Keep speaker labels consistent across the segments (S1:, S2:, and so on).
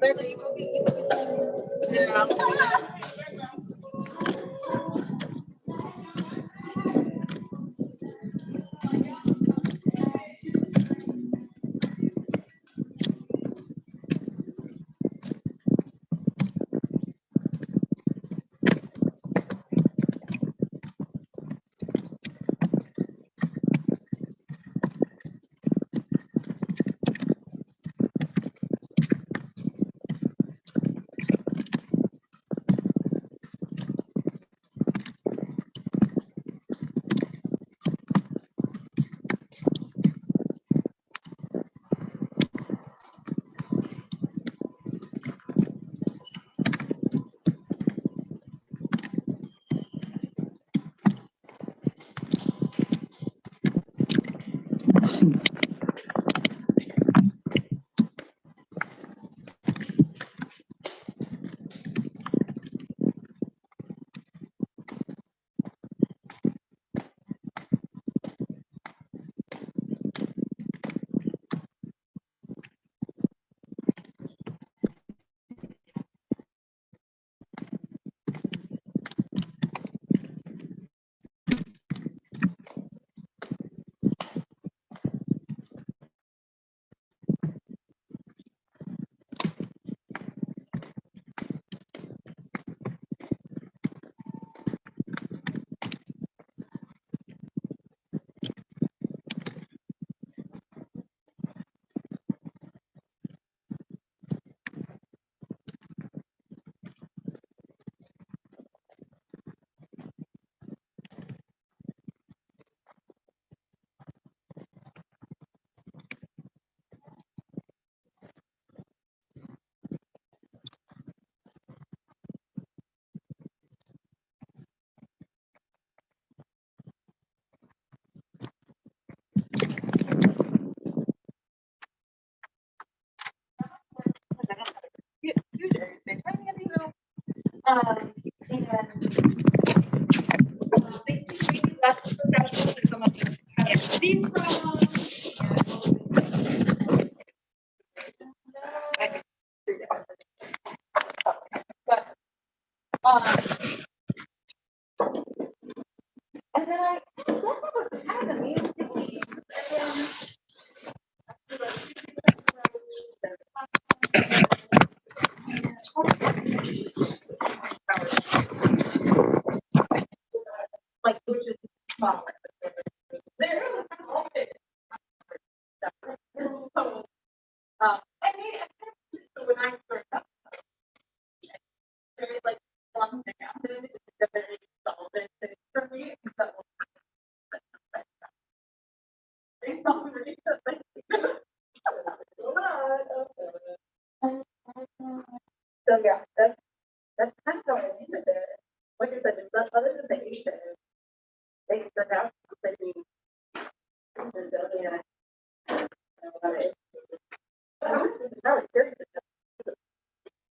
S1: Yeah. And then I that's what was kind of amazing. Like which is smaller. There so I mean when I started up, very like one thing happened, it's a very solid thing for me. So yeah, that's kind of how I ended it. Like I said, it's not other than the Asian, they stood out pretty resilient.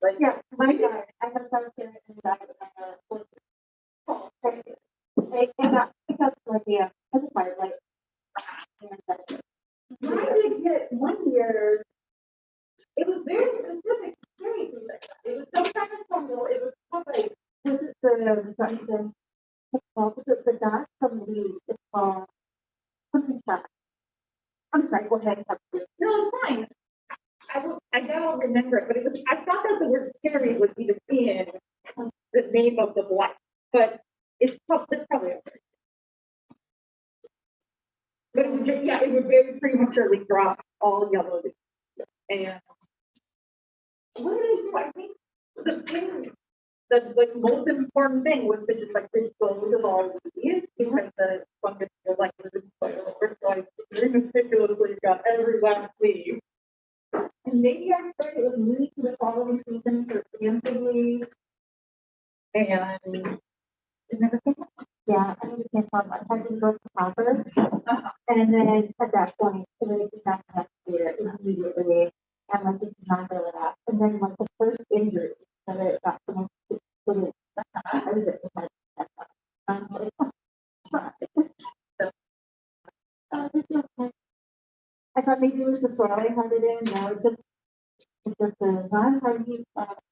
S1: Like yeah, my God, I have some in the back of my and that's because like yeah, as a part like I did get 1 year. It was very specific, very specific. It was some kind of fungal. It was like this is the dot from leaves. It's called something shot. I'm sorry, go ahead. No, it's fine. I don't remember it, but it was. I thought that the word scary was even in the name of the black, but it's probably okay. But it would just, yeah, it would very prematurely drop all yellow. And what did I do? I think the thing, the like most important thing was to just like dispose of all of these because the fungus was like the soil. So I very meticulously got every last leaf. And maybe I started with me to the following season for preemptively. And it never came up. Yeah, I think it came from I had to go to Congress. And then at that point, it really came back next year immediately. And like it's not really that. And then like the first injury that it got from I was at the I thought maybe it was the soil I had it in. No, it's just
S2: Why are you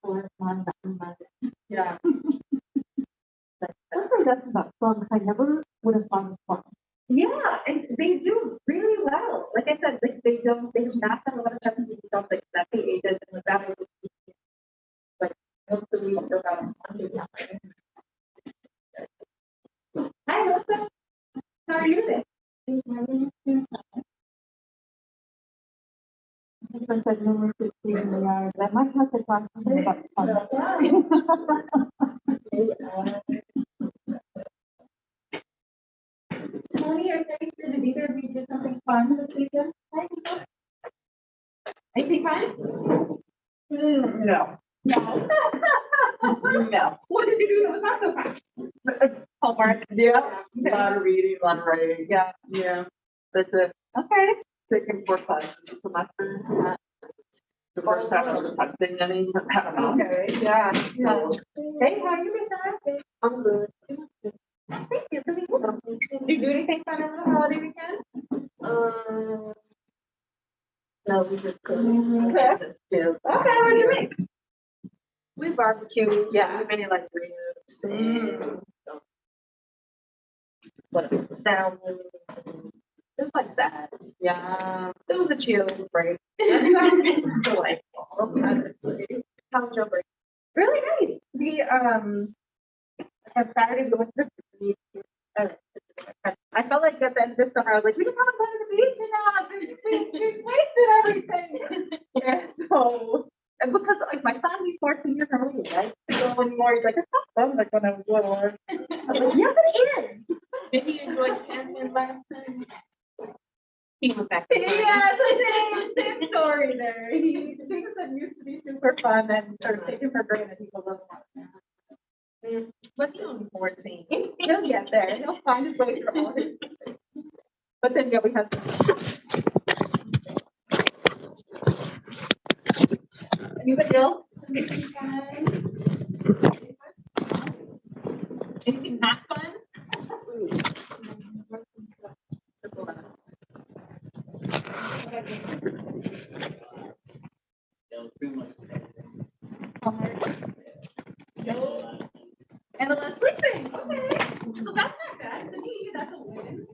S2: for one that?
S1: Yeah.
S2: Sometimes that's about fun. I never would have thought it was fun.
S1: Yeah, and they do really well. Like I said, like they have not done a lot of stuff in stuff like that the ages and that was like most of the week for about a month. Hi, Melissa. How are you today?
S2: Different said number 16 in the yard. I might have to talk to him about fun.
S1: Tony or Tracy, did either of you do something fun this weekend? Anything fun?
S3: No.
S1: No.
S3: No.
S1: What did you do that was not so fun?
S3: Homework. Yeah. A lot of reading, a lot of writing. Yeah. Yeah. That's it.
S1: Okay.
S3: Taking 4 classes a semester. The first time I was typing any, I don't know.
S1: Okay, yeah.
S3: So,
S1: Hey, how are you, Miss?
S3: I'm good.
S1: Thank you. Did you do anything fun over the holiday weekend?
S3: No, we just cooked.
S1: Okay.
S3: Yeah.
S1: Okay, what'd you make?
S3: We barbecued.
S1: Yeah.
S3: We made like ribs and what else? Salmon. It was like that. Yeah. It was a chill break. Delightful. How was your break?
S1: Really nice. We have Saturday going to the beach. I felt like at the end of the summer, I was like, we just haven't gone to the beach enough. We've wasted everything. Yeah, so, and because like my son, he's 14 years old, he likes to go anymore. He's like, it's not fun like when I was little. I'm like, yes, it is.
S3: Did he enjoy camping last time? He was acting.
S1: Yeah, it's the same story there. He thinks that used to be super fun and sort of taken for granted. He's a little more now.
S3: But he only 14.
S1: He'll get there. He'll find his way through all his. But then, yeah, we have. Anybody else?
S3: Anything not fun?
S1: And the less sleeping. Okay. So that's not bad. To me, that's a win.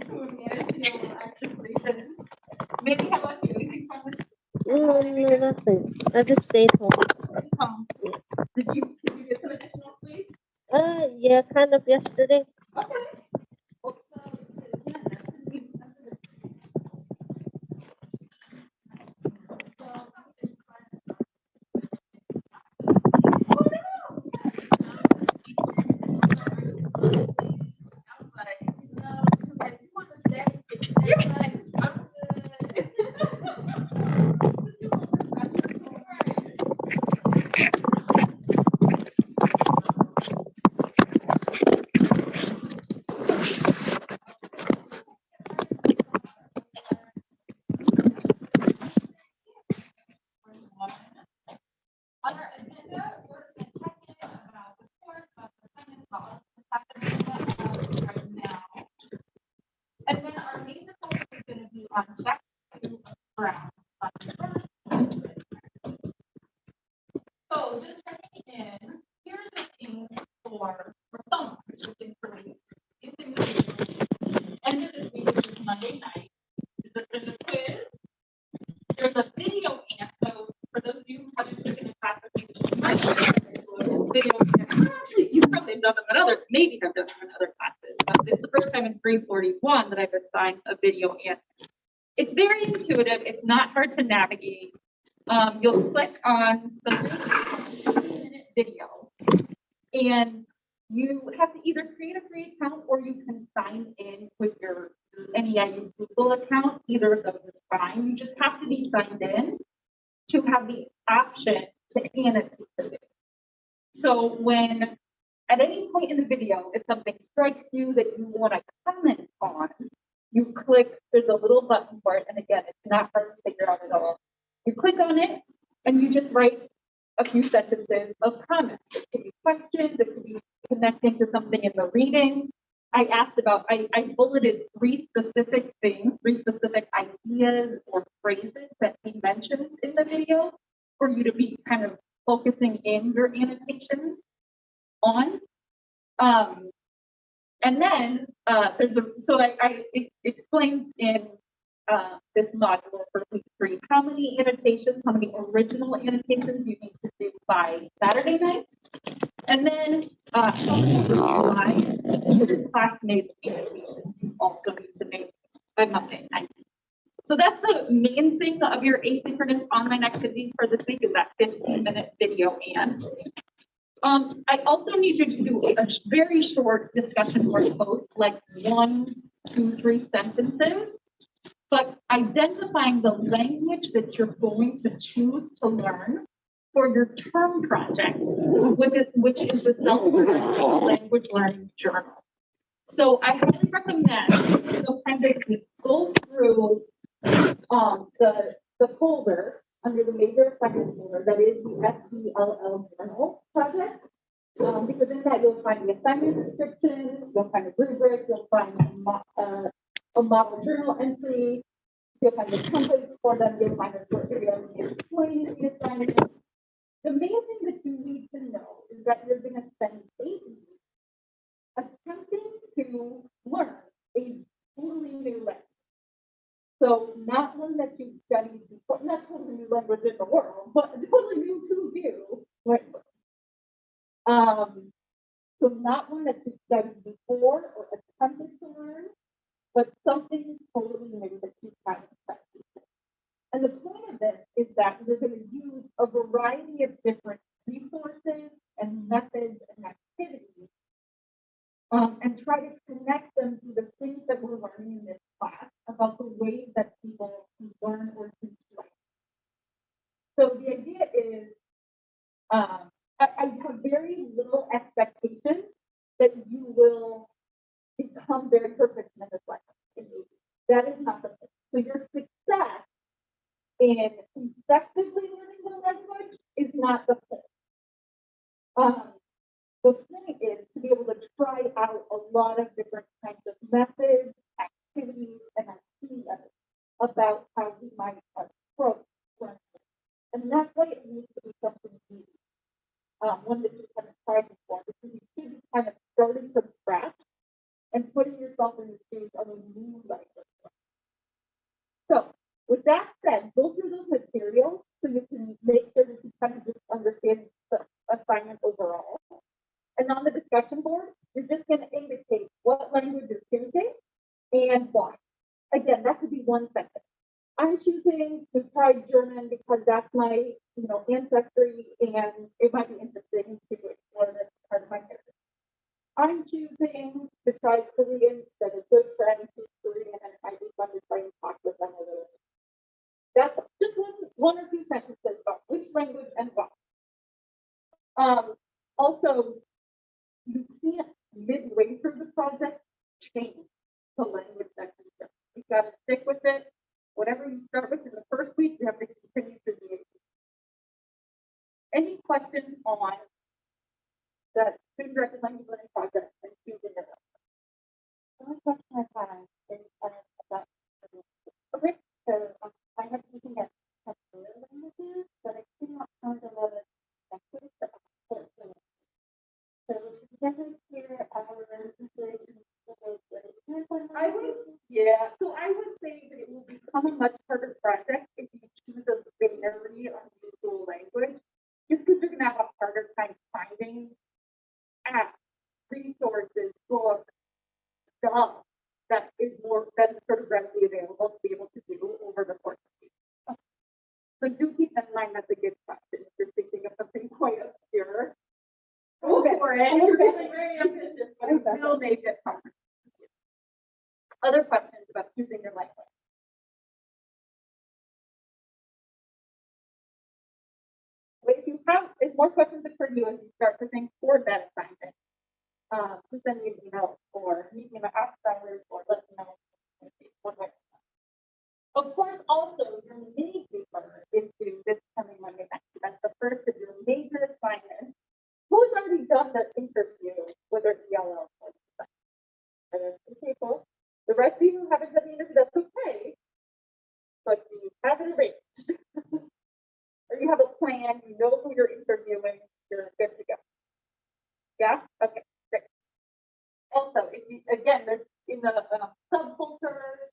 S1: Who managed to actually sleep in. Maybe how about you? Anything fun?
S4: No, nothing. I just stayed home.
S1: Did you get some additional sleep?
S4: Yeah, kind of yesterday.
S1: Okay. On our agenda, we're going to check in about the course of the right now. And then our main focus is going to be on chapter 2 of Brown. So just checking in, here's the thing for someone looking for you. And this is week, which is Monday night. There's a quiz. There's a video answer. So for those of you who haven't taken a class with me, video answer. Actually, you probably have done them in other, maybe have done them in other classes. But this is the first time in 341 that I've assigned a video answer. It's very intuitive. It's not hard to navigate. You'll click on the 3-minute video, and you have to either create a free account or you can sign in with your NEIU Google account. Either of those is fine. You just have to be signed in to have the option to annotate the video. So when at any point in the video, if something strikes you that you want to comment on, you click, there's a little button for it. And again, it's not hard to figure out at all. You click on it and you just write a few sentences of comments. It could be questions, it could be connecting to something in the reading. I bulleted 3 specific things, 3 specific ideas or phrases that he mentioned in the video. for you to be kind of focusing in your annotations on. And then it explains in this module for week 3 how many annotations, how many original annotations you need to do by Saturday night. And then how many slides your classmates' annotations you also need to make by Monday night. So that's the main thing of your asynchronous online activities for this week is that 15-minute video and. I also need you to do a very short discussion board post, like 1, 2, 3 sentences, but identifying the language that you're going to choose to learn for your term project, which is the self-directed language learning journal. So I highly recommend you'll kind of go through the folder under the major assignment folder that is the SELL journal project. Because in that you'll find the assignment description, you'll find a rubric, you'll find a model journal entry, you'll find the templates for them, you'll find a short video explaining the assignment. The main thing that you need to know is that you're going to spend 8 weeks attempting to learn a totally new language. So not one that you've studied before, not totally new language in the world, but totally new to you. So not one that you've studied before or attempted to learn, but something totally new that you haven't studied. And the point of this is that we're going to use a variety of different resources and methods and activities and try to connect them to the things that we're learning in this class about the ways that people can learn or teach language. So the idea is, I have very little expectation that you will become very perfect in this language. That is not the point. So your success in effectively learning the language is not the point. The point is to be able to try out a lot of different kinds of methods, activities, and ideas about how we might approach learning. And that's why it needs to be something new. One that you haven't tried before, because you should be kind of starting from scratch and putting yourself in the shoes of a new language. So, with that said, go through those materials so you can make sure that you kind of just understand the assignment overall. And on the discussion board, you're just going to indicate what language you're choosing and why. Again, that could be one sentence. I'm choosing to try German because that's my, ancestry, and it might be interesting to explore this part of my heritage. I'm choosing to try Korean because a good friend who's Korean, and it might be fun to try and talk with them a little bit. That's just one or two sentences about which language and why. Also, you can't midway through the project change the language that you learn. You've got to stick with it. Whatever you start with in the first week, you have to continue through the 8 weeks. Any questions on the student-directed language learning project and choosing your language? The only question I have is about okay, so I have something that has other languages, but I could not find a lot of languages that are important. So we definitely hear our inspiration. I would say that it will become a much harder project if you choose a very unusual language, just because you're going to have a harder time finding apps, resources, books, stuff that is sort of readily available to be able to do over the course of the week. So do keep in mind that's a good question. If you're thinking of something quite obscure, go for it. You're feeling very ambitious, but it will make it hard. Other questions about choosing your language? If more questions occur to you as you start to think for that assignment, just send me an email or meet me in my office hours or let me know. Of course, also your mini paper is due this coming Monday night. That's the first of your major assignments. Who's already done the interview, whether it's yellow or people? The rest of you who haven't done the interview, that's okay, but you have it arranged. Or you have a plan Okay, great. Also, if you, again, there's in the subfolder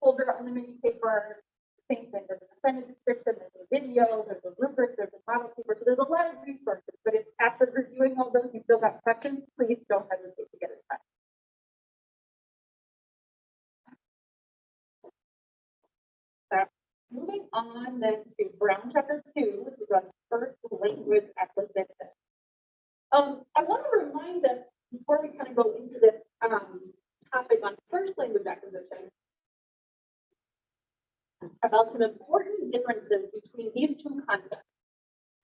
S1: folder on the mini paper, same thing, there's an assignment description, there's a video, there's a rubric, there's a model paper, so there's a lot of resources, but if after reviewing all those, you still got questions, please don't hesitate to get in touch. Moving on then to Brown Chapter 2, which is on first language acquisition. I want to remind us before we kind of go into this topic on first language acquisition about some important differences between these two concepts,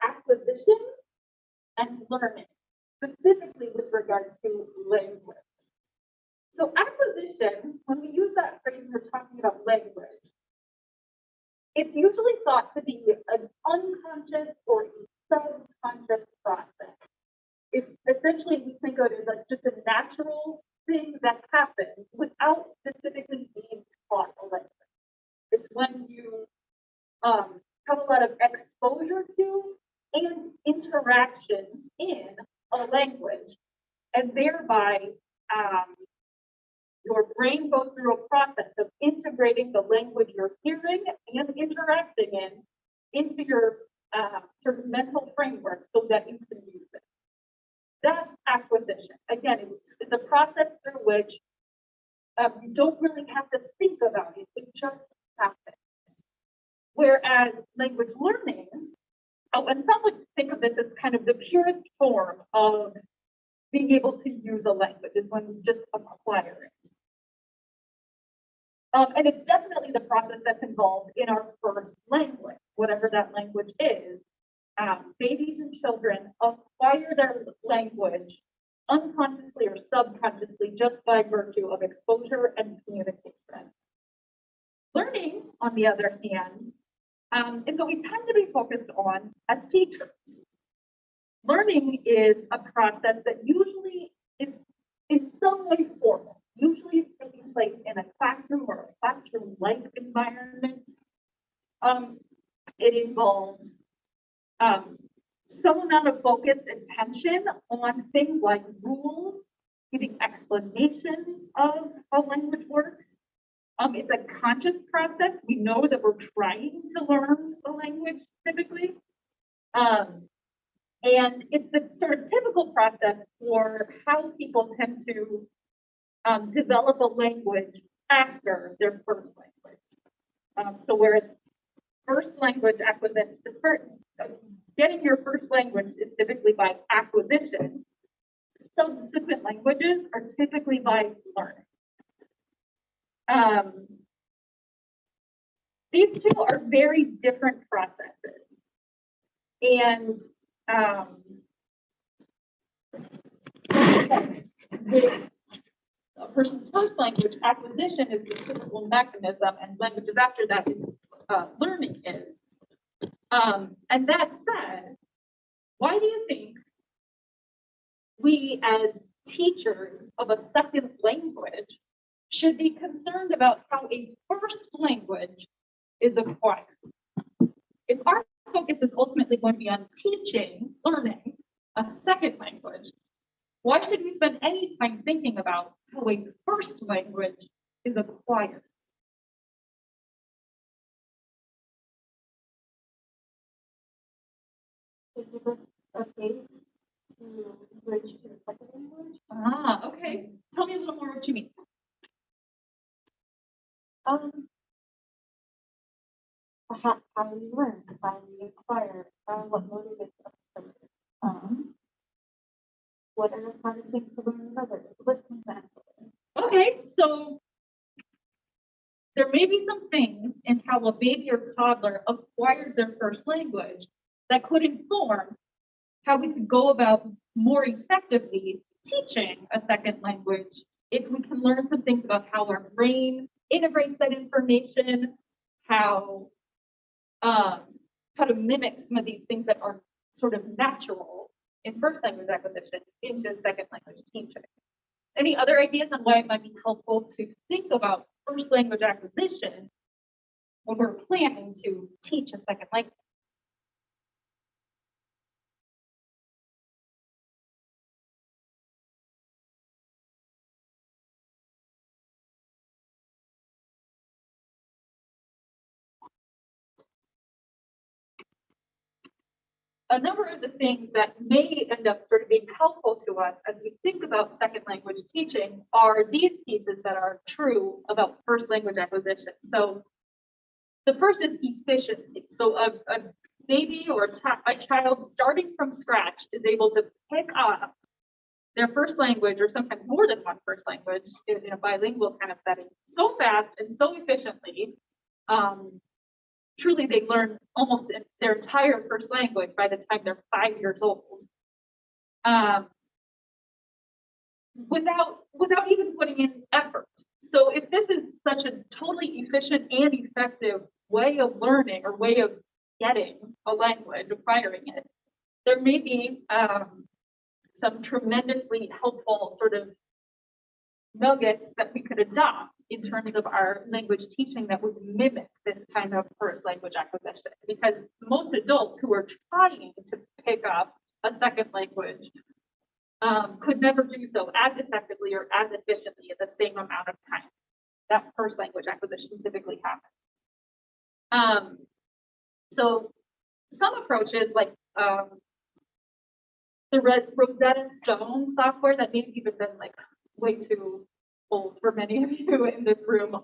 S1: acquisition and learning, specifically with regard to language. So acquisition, when we use that phrase, we're talking about language. It's usually thought to be an unconscious or a subconscious process. It's essentially, we think of it as like just a natural thing that happens without specifically being taught a language. It's when you have a lot of exposure to and interaction in a language, and thereby your brain goes through a process of integrating the language you're hearing and interacting in into your sort of mental framework so that you can use it. That's acquisition. Again, it's a process through which you don't really have to think about it. It just happens. Whereas language learning, and some would think of this as kind of the purest form of being able to use a language, is when you just acquire it. And it's definitely the process that's involved in our first language, whatever that language is. Babies and children acquire their language unconsciously or subconsciously just by virtue of exposure and communication. Learning, on the other hand, is what we tend to be focused on as teachers. Learning is a process that usually is in some way formal. Usually it's taking place in a classroom or a classroom-like environment. It involves some amount of focused attention on things like rules, giving explanations of how language works. It's a conscious process. We know that we're trying to learn the language typically. And it's the sort of typical process for how people tend to develop a language after their first language. So whereas first language acquisition, getting your first language is typically by acquisition, subsequent languages are typically by learning. These two are very different processes. And with a person's first language, acquisition is the typical mechanism, and languages after that is learning is. And that said, why do you think we as teachers of a second language should be concerned about how a first language is acquired? If our focus is ultimately going to be on teaching, learning a second language, why should we spend any time thinking about how a first language is acquired? Okay. Okay. Tell me a little more what you mean.
S2: How we learn, how we acquire, what motivates us to learn. What are the kind of things to learn in others? What comes after?
S1: Okay, so there may be some things in how a baby or toddler acquires their first language that could inform how we could go about more effectively teaching a second language if we can learn some things about how our brain integrates that information, how to mimic some of these things that are sort of natural in first language acquisition into second language teaching. Any other ideas on why it might be helpful to think about first language acquisition when we're planning to teach a second language? a number of the things that may end up sort of being helpful to us as we think about second language teaching are these pieces that are true about first language acquisition. So the first is efficiency. So a baby or a child starting from scratch is able to pick up their first language, or sometimes more than one first language in a bilingual kind of setting, so fast and so efficiently. Truly, they learn almost their entire first language by the time they're 5 years old, without even putting in effort. So if this is such a totally efficient and effective way of learning or way of getting a language, acquiring it, there may be some tremendously helpful sort of nuggets that we could adopt in terms of our language teaching that would mimic this kind of first language acquisition. Because most adults who are trying to pick up a second language could never do so as effectively or as efficiently in the same amount of time that first language acquisition typically happens. So some approaches like the Rosetta Stone software that may have even been like way too old for many of you in this room,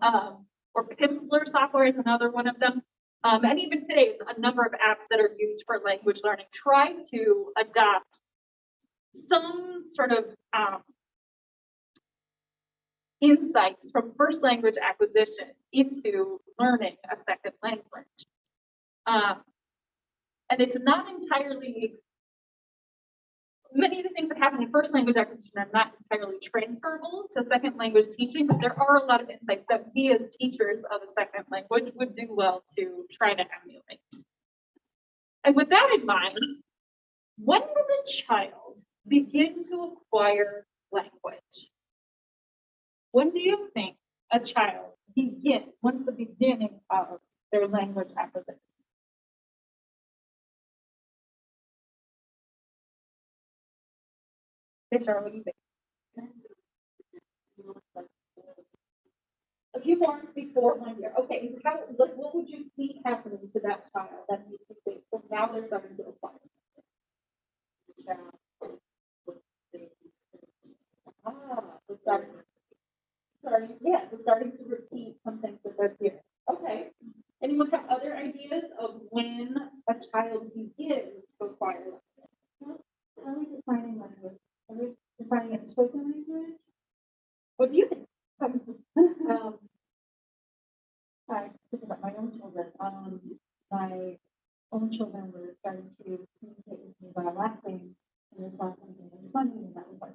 S1: or Pimsleur software is another one of them. And even today, a number of apps that are used for language learning try to adopt some sort of insights from first language acquisition into learning a second language. And it's not entirely, many of the things that happen in first language acquisition are not entirely transferable to second language teaching, but there are a lot of insights that we as teachers of a second language would do well to try to emulate. And with that in mind, when does a child begin to acquire language? When do you think a child begins? When's the beginning of their language acquisition? Fisher, what do you think? A few months before 1 year. Okay, what would you see happening to that child that you think so now they're starting to acquire? We're starting to repeat some things that they're hearing. Okay. Anyone have other ideas of when a child begins to acquire language? How are we defining language? Are we defining it spoken language? What do you think? I think about my own children. My own children were starting to communicate with me by laughing, and they saw something that was funny, and that was like,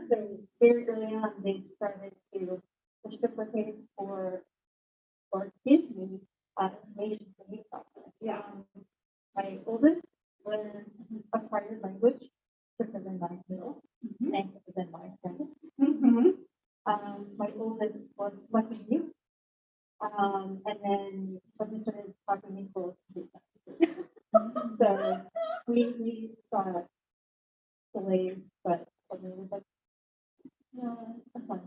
S1: So very early on, they started to reciprocate or give me information from me about this. Yeah. My oldest learned acquired language quicker than my middle, and quicker than my friend. My oldest was much younger. And then something started talking me for so we saw delays, but it was like, no, that's fine.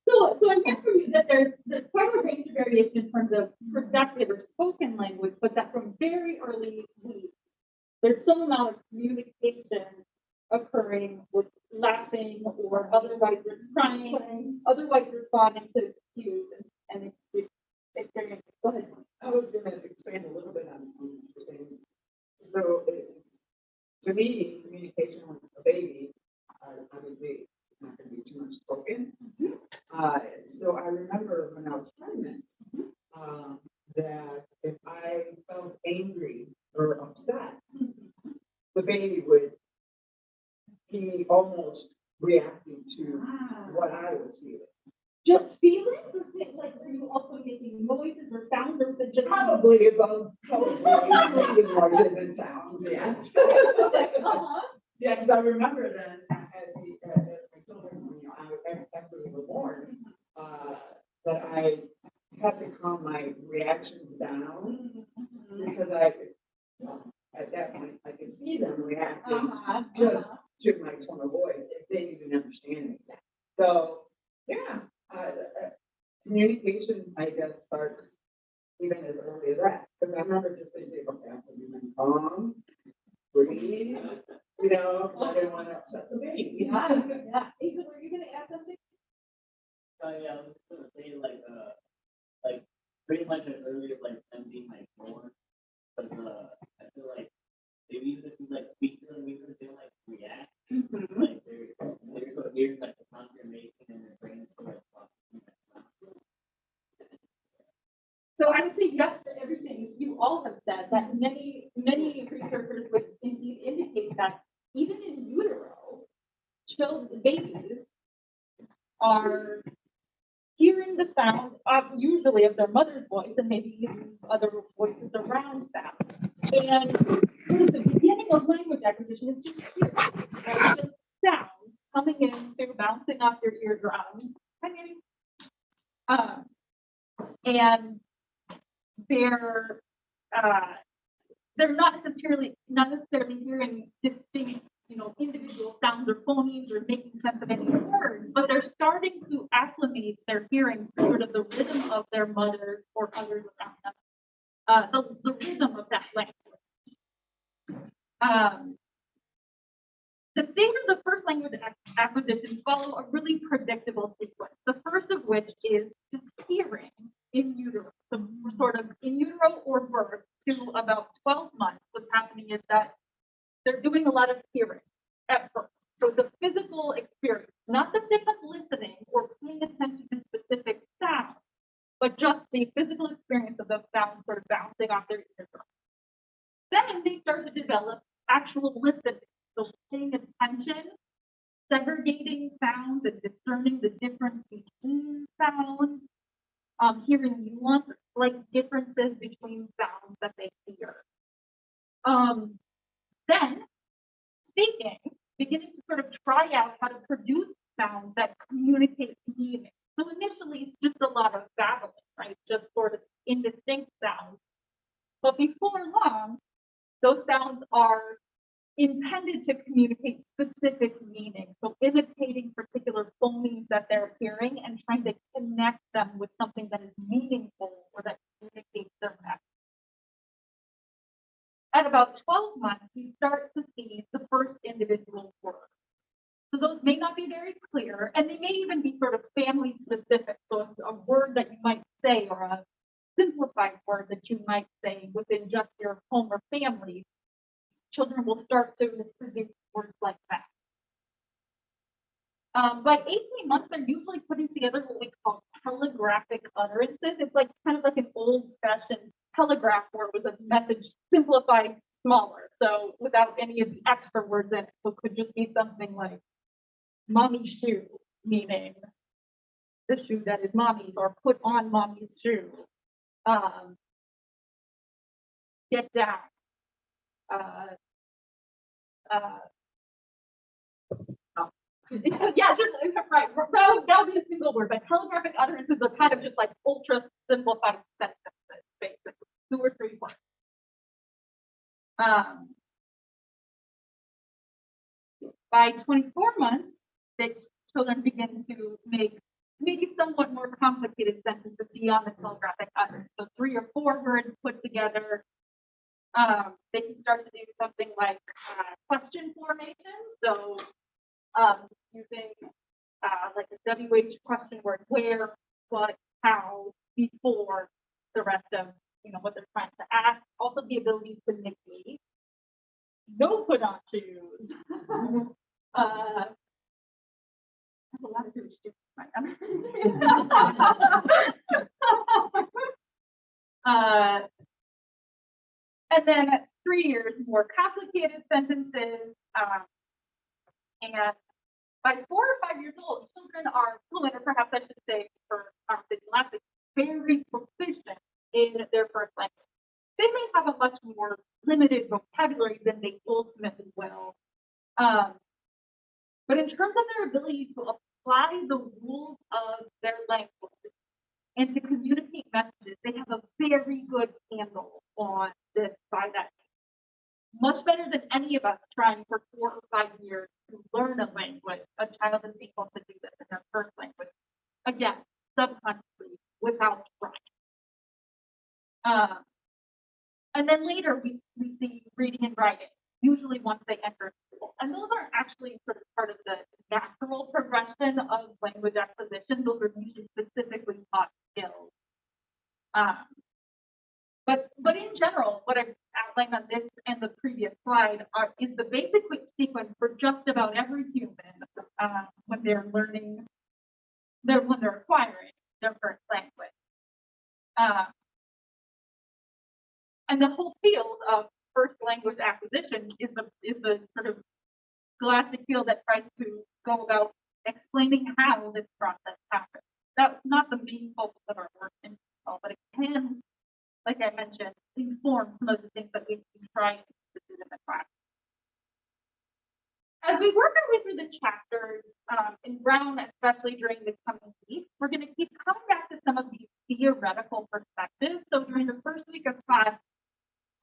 S1: So I'm hearing from you that there's quite a range of variation in terms of productive or spoken language, but that from very early weeks, there's some amount of communication occurring with laughing or otherwise crying, otherwise responding to cues and experience. Go ahead.
S5: I was going to expand a little bit on what you're saying. So, to me, communication with a baby, obviously, it's not going to be too much spoken. So I remember when I was pregnant, that if I felt angry or upset, the baby would be almost reacting to what I was feeling.
S1: Just feeling? Like, were you also making noises or sounds, or was it just
S5: Probably above, making noises and sounds, yes. Yeah, because I remember then, as my children, after we were born, that I had to calm my reactions down because at that point, I could see them reacting just to my tone of voice if they didn't understand anything. So, yeah, communication, I guess, starts even as early as that. Because know, I didn't want to upset the baby.
S3: Yeah. Ethan, were you gonna add something?
S6: Yeah, I was just gonna say like pretty much as early as like 10 being like born, but I feel like if even if you like speak to them, even if they like react, like they're still hearing like the sound you're making and their brain is still like processing that sound.
S1: So I would say yes to everything you all have said, that many researchers would indeed indicate that even in utero, babies are hearing the sound of usually of their mother's voice and maybe even other voices around them. And sort of the beginning of language acquisition is just hearing, right? Just sound coming in, they're bouncing off your eardrums. Hi, Mandy. And they're not necessarily hearing distinct, individual sounds or phonemes or making sense of any words, but they're starting to acclimate their hearing to sort of the rhythm of their mother or others around them, the rhythm of that language. The stages of first language acquisition follow a really predictable sequence. The first of which is just hearing in utero. So we're sort of in utero or birth to about 12 months. What's happening is that they're doing a lot of hearing at first. So the physical experience, not the same as listening or paying attention to specific sounds, but just the physical experience of those sounds sort of bouncing off their eardrum. Then they start to develop actual listening. So paying attention, segregating sounds and discerning the difference between sounds, hearing nuance, like differences between sounds that they hear. Then speaking, beginning to sort of try out how to produce sounds that communicate meaning. So initially it's just a lot of babbling, right? Just sort of indistinct sounds. But before long, those sounds are intended to communicate specific meaning. So imitating particular phonemes that they're hearing and trying to connect them with something that is meaningful or that communicates their message. At about 12 months, you start to see the first individual words. So those may not be very clear, and they may even be sort of family specific. So it's a word that you might say or a simplified word that you might say within just your home or family. Children will start to produce words like that. By 18 months, they're usually putting together what we call telegraphic utterances. It's like kind of like an old-fashioned telegraph word with a message simplified smaller. So without any of the extra words in it. So it could just be something like mommy shoe, meaning the shoe that is mommy's, or put on mommy's shoe. Get down. Yeah, just right. That would be a single word, but telegraphic utterances are kind of just like ultra simplified sentences, basically 2 or 3 words. By 24 months, the children begin to make maybe somewhat more complicated sentences beyond the telegraphic utterance. So 3 or 4 words put together. They can start to do something like question formation. So using like a WH question word, where, what, how, before the rest of what they're trying to ask. Also the ability to negate. No put on shoes. That's a lot of Jewish students. And then at 3 years, more complicated sentences. And by 4 or 5 years old, children are fluent, or perhaps I should say, for conversation last week, very proficient in their first language. They may have a much more limited vocabulary than they ultimately will. But in terms of their ability to apply the rules of their language and to communicate messages, they have a very good handle on this by that. Much better than any of us trying for 4 or 5 years to learn a language. A child is able to do this in their first language. Again, subconsciously, without trying. And then later we see reading and writing, usually once they enter school. And those for just about every human when they're learning, when they're acquiring their first language. And the whole field of first language acquisition is the sort of scholastic field that tries to go about explaining how this process happens. That's not the main focus of our work in TESL, but it can, like I mentioned, inform some of the things that we've been trying to do in the class. As we work our way through the chapters in Brown, especially during the coming week, we're going to keep coming back to some of these theoretical perspectives. So during the first week of class,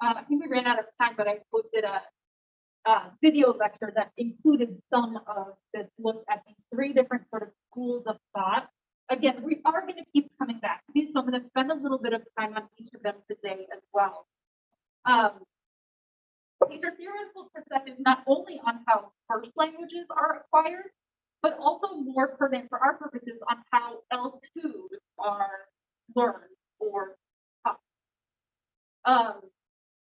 S1: I think we ran out of time, but I posted a video lecture that included some of this look at these three different sort of schools of thought. Again, we are going to keep coming back to these, so I'm going to spend a little bit of time on each of them today as well. These are theoretical perspectives not only on how first languages are acquired, but also more pertinent for our purposes on how L2s are learned or taught.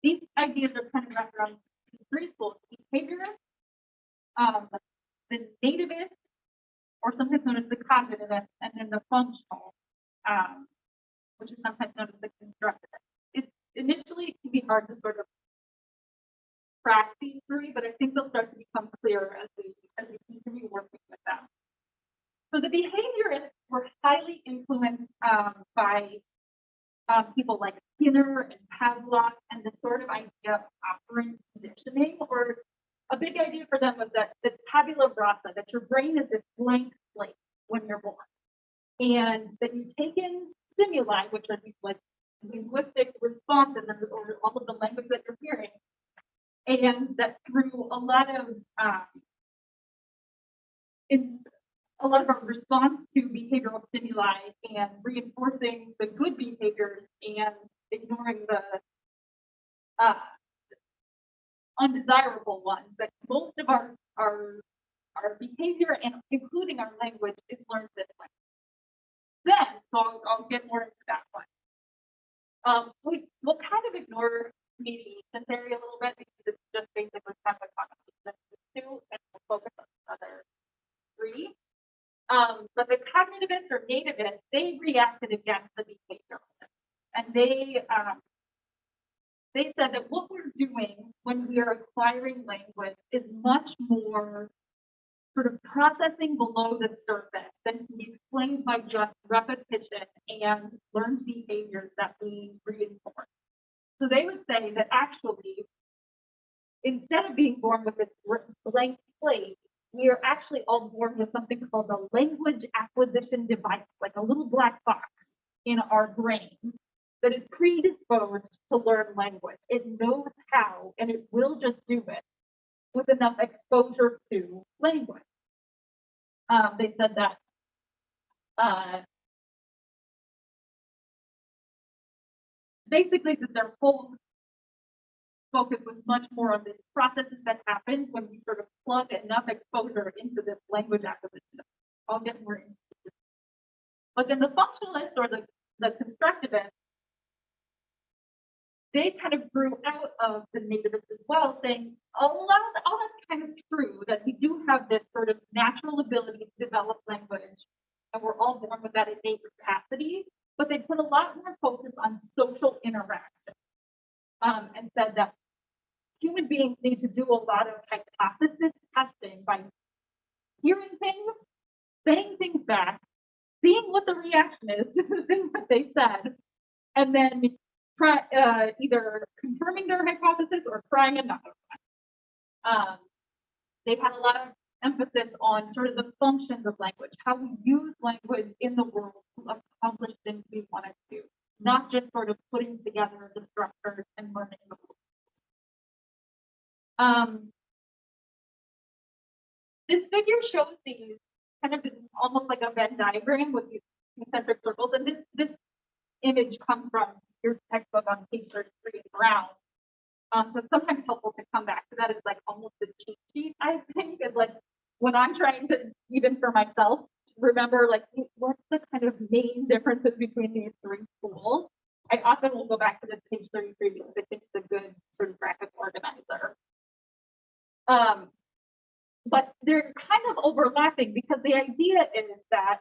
S1: These ideas are kind of wrapped around these three schools: behaviorist, the nativist, or sometimes known as the cognitivist, and then the functional, which is sometimes known as the constructivist. It initially can be hard to sort of track these three, but I think they'll start to become clearer as we continue working with them. So the behaviorists were highly influenced by people like Skinner and Pavlov, and the sort of idea of operant conditioning, or a big idea for them was that the tabula rasa, that your brain is this blank slate when you're born, and that you take in stimuli, which are these like linguistic responses or all of the language that you're hearing, and that through a lot of our response to behavioral stimuli and reinforcing the good behaviors and ignoring the undesirable ones, that most of our behavior, and including our language, is learned this way. Then, so I'll get more into that one. We'll kind of ignore mediation theory a little bit because it's just basically kind of a combination of the two, and we'll focus on the other three. But the cognitivists or nativists, they reacted against the behavioralists, and they said that what we're doing when we are acquiring language is much more sort of processing below the surface than can be explained by just repetition and learned behaviors that we reinforce. So they would say that actually, instead of being born with this blank slate, we are actually all born with something called a language acquisition device, like a little black box in our brain that is predisposed to learn language. It knows how, and it will just do it with enough exposure to language. They said that basically that their whole focus was much more on the processes that happen when we sort of plug enough exposure into this language acquisition. I'll get more into this. But then the functionalists or the constructivists, they kind of grew out of the nativists as well, saying all that's kind of true, that we do have this sort of natural ability to develop language, and we're all born with that innate capacity, but they put a lot more focus on social interaction, and said that human beings need to do a lot of hypothesis testing by hearing things, saying things back, seeing what the reaction is to the things that they said, and then either confirming their hypothesis or trying another one. They've had a lot of emphasis on sort of the functions of language, how we use language in the world to accomplish things we want to do, not just sort of putting together the structures and learning the rules. This figure shows these kind of almost like a Venn diagram with these concentric circles, and this image comes from your textbook on page 33 in Brown. So it's sometimes helpful to come back to that. It's like almost a cheat sheet, I think. It's like when I'm trying to, even for myself, remember like what's the kind of main differences between these three schools. I often will go back to this page 33 because I think it's a good sort of graphic organizer. but they're kind of overlapping because the idea is that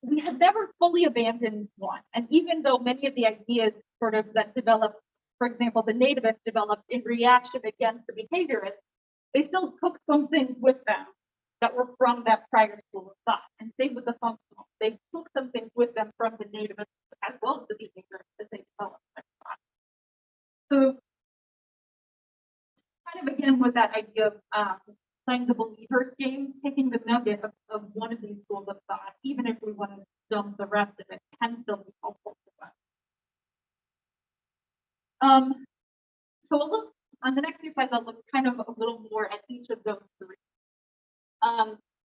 S1: we have never fully abandoned one. And even though many of the ideas sort of that developed, for example, the nativists developed in reaction against the behaviorists, they still took some things with them that were from that prior school of thought. And same with the functional. They took some things with them from the nativists as well as the behaviorists that they developed. So kind of again with that idea of playing the believer game, taking the nugget of one of these schools of thought, even if we want to dump the rest of it, can still be helpful to us. So we'll look on the next few slides, I'll look kind of a little more at each of those three.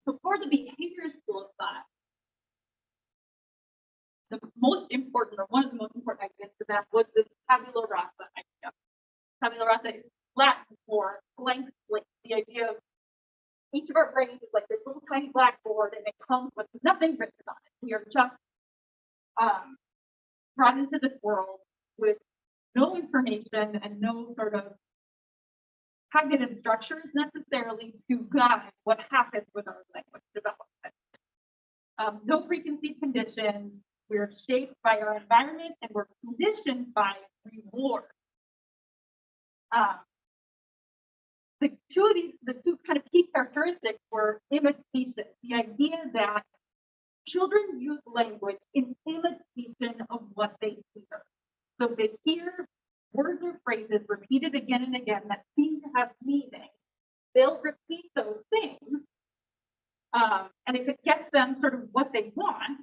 S1: So for the behavior school of thought, the most important, or one of the most important ideas to that was this tabula rasa idea. Tabula rasa is Latin for blank slate. The idea of each of our brains is like this little tiny blackboard, and it comes with nothing written on it. We are just brought into this world with no information and no sort of cognitive structures necessarily to guide what happens with our language development. No preconceived conditions. We're shaped by our environment and we're conditioned by reward. The two kind of key characteristics were imitation. The idea that children use language in imitation of what they hear. So if they hear words or phrases repeated again and again that seem to have meaning, they'll repeat those things. And if it gets them sort of what they want,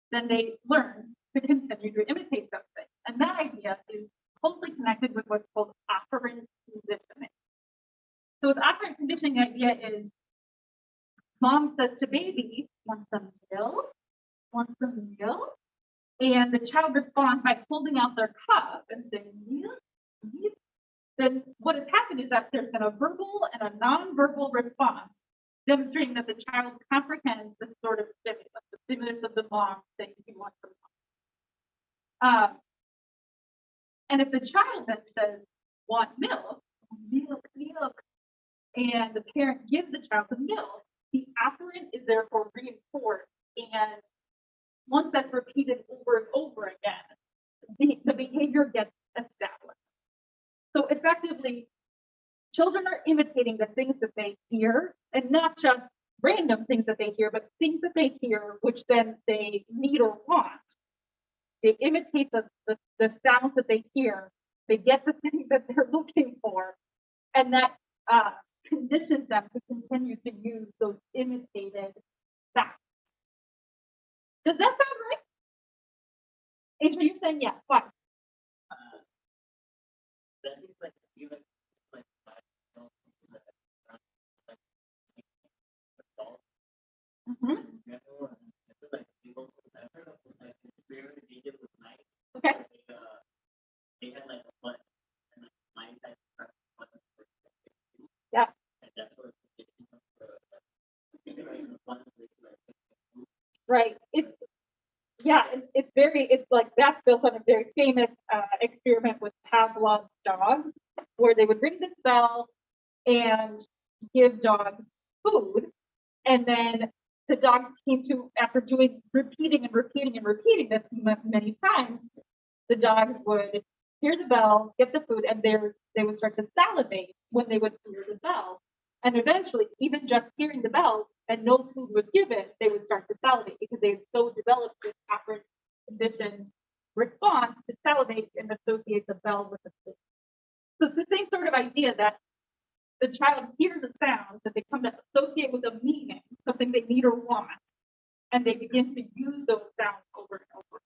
S1: then they learn to continue to imitate those things. And that idea is closely connected with what's called operant conditioning. So with operant conditioning, the idea is mom says to baby, want some milk? Want some milk? And the child responds by holding out their cup and saying, milk? Then what has happened is that there's been a verbal and a non-verbal response, demonstrating that the child comprehends the sort of stimulus of the mom saying he wants some milk. And if the child then says, want milk, milk, milk, and the parent gives the child the milk, the operant is therefore reinforced. And once that's repeated over and over again, the behavior gets established. So effectively, children are imitating the things that they hear, and not just random things that they hear, but things that they hear, which then they need or want. They imitate the sounds that they hear. They get the things that they're looking for, and that conditions them to continue to use those imitated sounds. Does that sound right? Angel, you're saying yes. Why?
S6: That seems like even like
S1: Okay.
S6: They had like a button and like my type of button.
S1: Yeah.
S6: And that's what
S1: Right. It's like that's built on a very famous experiment with Pavlov's dogs, where they would ring this bell and give dogs food, and then the dogs came to, after repeating this many times, the dogs would hear the bell, get the food, and they would start to salivate when they would hear the bell. And eventually, even just hearing the bell and no food was given, they would start to salivate because they had so developed this operant condition response to salivate and associate the bell with the food. So it's the same sort of idea that the child hears a sound that they come to associate with a meaning, something they need or want, and they begin to use those sounds over and over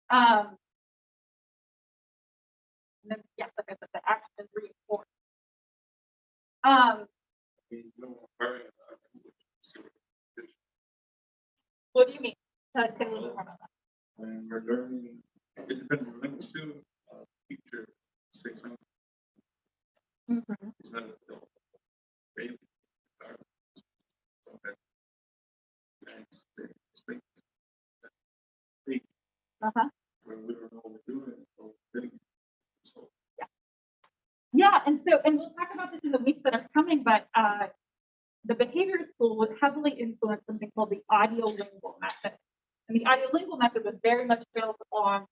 S1: again. And then, yeah, like I said, the action is reinforced. What do you mean? Tell us a little more about that.
S7: When we're learning, it depends on when to teacher say something. Is that the baby?
S1: Uh-huh.
S7: When we don't know what we're doing, so
S1: Yeah. Yeah, and we'll talk about this in the weeks that are coming, but the behavior school would heavily influence something called the audiolingual method. And the audiolingual method was very much built on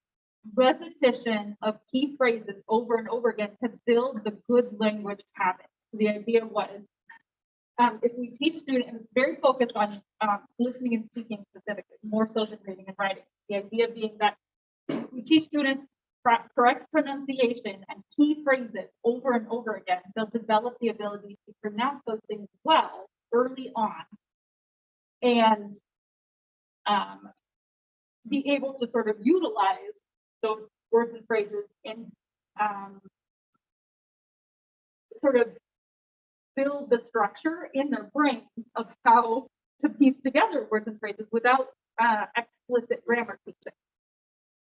S1: repetition of key phrases over and over again to build the good language habit. The idea was, if we teach students, and it's very focused on listening and speaking specifically, more so than reading and writing. The idea being that we teach students correct pronunciation and key phrases over and over again, they'll develop the ability to pronounce those things well early on and be able to sort of utilize those words and phrases in sort of build the structure in their brains of how to piece together words and phrases without explicit grammar teaching.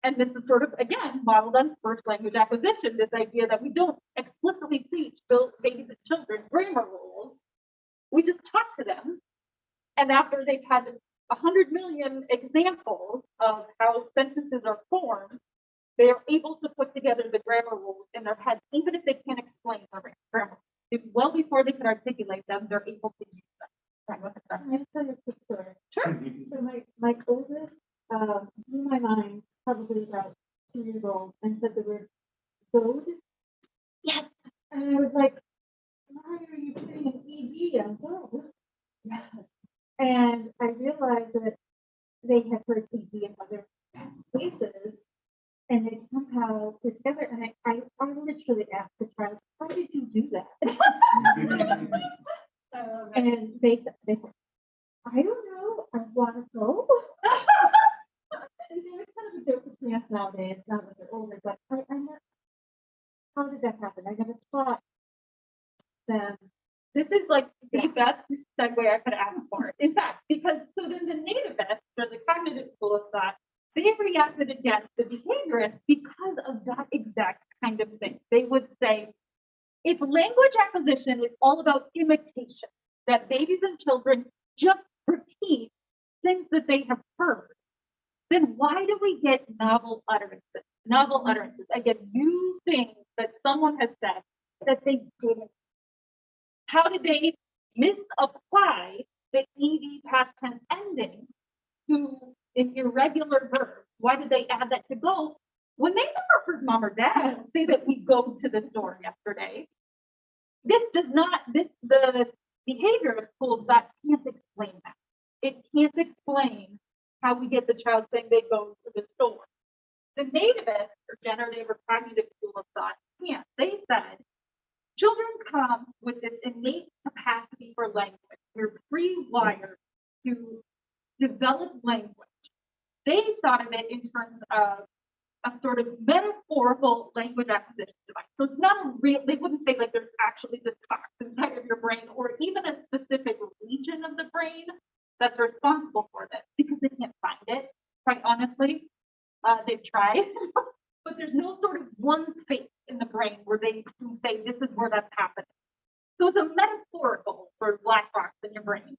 S1: And this is sort of, again, modeled on first language acquisition, this idea that we don't explicitly teach babies and children grammar rules. We just talk to them. And after they've had 100 million examples of how sentences are formed, they are able to put together the grammar rules in their head, even if they can't explain their grammar. Well before they can articulate them, they're able to use them.
S2: I'm going to tell you a quick story.
S1: Sure.
S2: So my oldest blew my mind, probably about 2 years old, and said the word goad.
S1: Yes.
S2: And I was like, why are you putting an ED on goad?
S1: Yes.
S2: And I realized that they had heard ED in other places, and they somehow put together. And I literally asked the child, how did you do that? And they said, I don't know, I want to go. And so it's kind of a joke between us nowadays, now that they're older, but I'm not, how did that happen? I never taught them.
S1: This is like the best segue I could ask for. In fact, because so then the nativists or the cognitive school of thought, they reacted against the behaviorists because of that exact kind of thing. They would say, if language acquisition is all about imitation, that babies and children just repeat things that they have heard, then why do we get novel utterances? Novel utterances. I get new things that someone has said that they didn't. How did they misapply the ED past tense ending to an irregular verb? Why did they add that to go when they never heard mom or dad say that we go to the store yesterday? The behavior schools that can't explain that. It can't explain how we get the child saying they go to the store. The nativists or generative or cognitive school of thought can't. They said children come with this innate capacity for language. We're pre-wired to develop language. They thought of it in terms of a sort of metaphorical language acquisition device. So it's not a real, they wouldn't say like there's actually this box inside of your brain or even a specific region of the brain that's responsible for this because they can't find it, quite honestly. They've tried, but there's no sort of one space in the brain where they can say this is where that's happening. So it's a metaphorical sort of black box in your brain.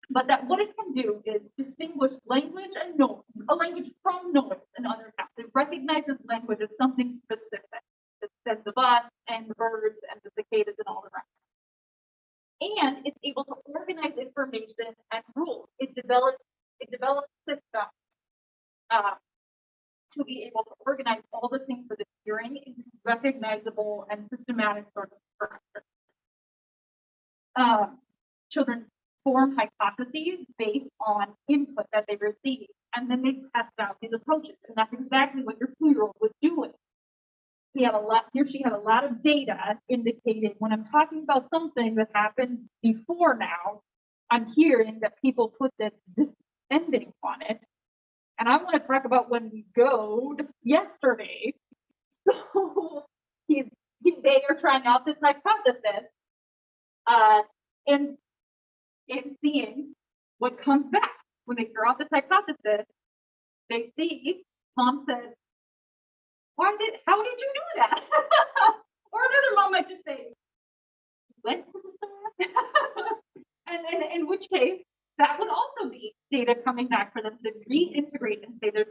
S1: But that what it can do is distinguish language and noise, a language from noise and other facts. It recognizes language as something specific. It says the bus and the birds and the cicadas and all the rest. And it's able to organize information and rules. It develops systems to be able to organize all the things that it's hearing into recognizable and systematic sort of structures. Children form hypotheses based on input that they receive, and then they test out these approaches, and that's exactly what your 2-year-old was doing. She had a lot of data indicating when I'm talking about something that happened before now, I'm hearing that people put this ending on it. And I want to talk about when we go yesterday. So they are trying out this hypothesis and seeing what comes back. When they throw out this hypothesis, they see mom says, how did you do that? Or another mom might just say, went to the store. and in which case, that would also be data coming back for them to reintegrate and say there's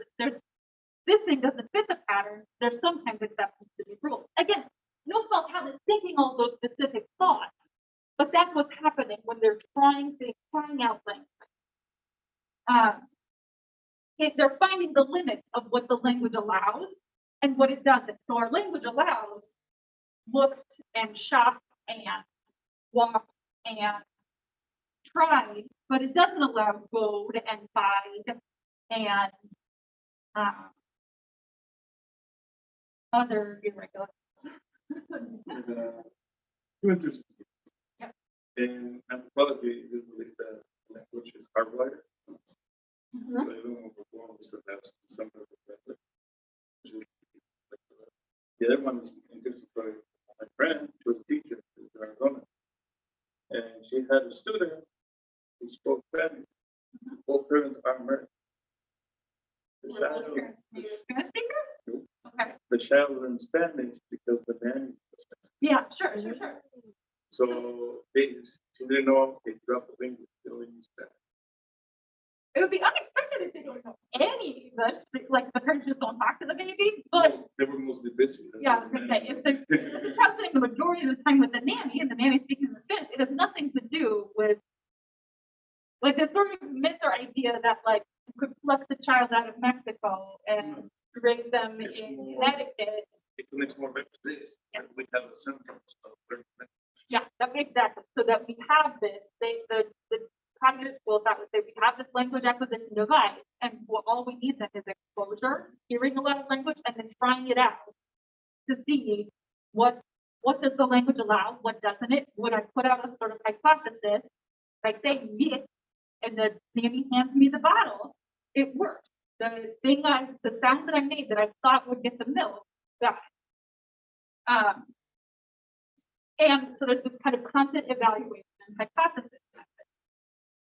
S1: this thing doesn't fit the pattern. There's sometimes exceptions to these rules. Again, child is thinking all those specific thoughts, but that's what's happening when they're trying out language. If they're finding the limits of what the language allows and what it doesn't. So our language allows looked and shopped and walked and tried, but it doesn't allow goad and bide and other irregulars.
S7: Interesting.
S1: Yeah.
S7: In anthropology, we believe that language is hardwired.
S1: Mhm.
S7: So everyone was born with some of the language. The other one is interesting story. My friend, she was a teacher in Arizona, and she had a student who spoke Spanish. Both parents are American. The child,
S1: Okay.
S7: the child learned Spanish because the nanny was Spanish.
S1: Yeah, sure.
S7: So she didn't know they dropped the language, they only use Spanish.
S1: It would be unexpected if they don't know any English, like the parents just don't talk to the baby, but
S7: They were mostly busy.
S1: yeah, I was gonna say, if the child's spending the majority of the time with the nanny and the nanny's speaking the Spanish, it has nothing to do with like this sort of myth or idea that like you could pluck the child out of Mexico and raise them in Connecticut.
S7: It connects more back to this. And we have a sentence of
S1: Yeah, exactly. So that we have this, the cognitive schools that would say we have this language acquisition device, and all we need then is exposure, hearing a lot of language, and then trying it out to see what does the language allow, what doesn't it. When I put out a sort of hypothesis, like say it, and the nanny hands me the bottle, it worked. The sound that I made that I thought would get the milk, got it. And so there's this kind of constant evaluation and hypothesis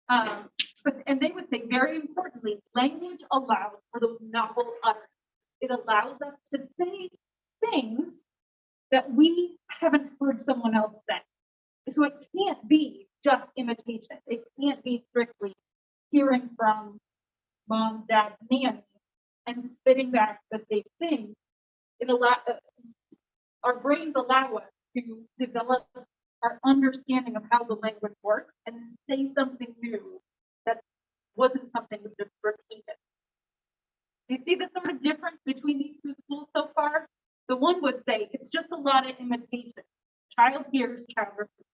S1: method. And they would say, very importantly, language allows for the novel utterance. It allows us to say things that we haven't heard someone else say. So it can't be just imitation. It can't be strictly hearing from mom, dad, nanny, and spitting back the same thing. Our brains allow us to develop our understanding of how the language works and say something new that wasn't something we just repeated. Do you see the sort of difference between these two schools so far? The one would say it's just a lot of imitation. Child hears, child repeats.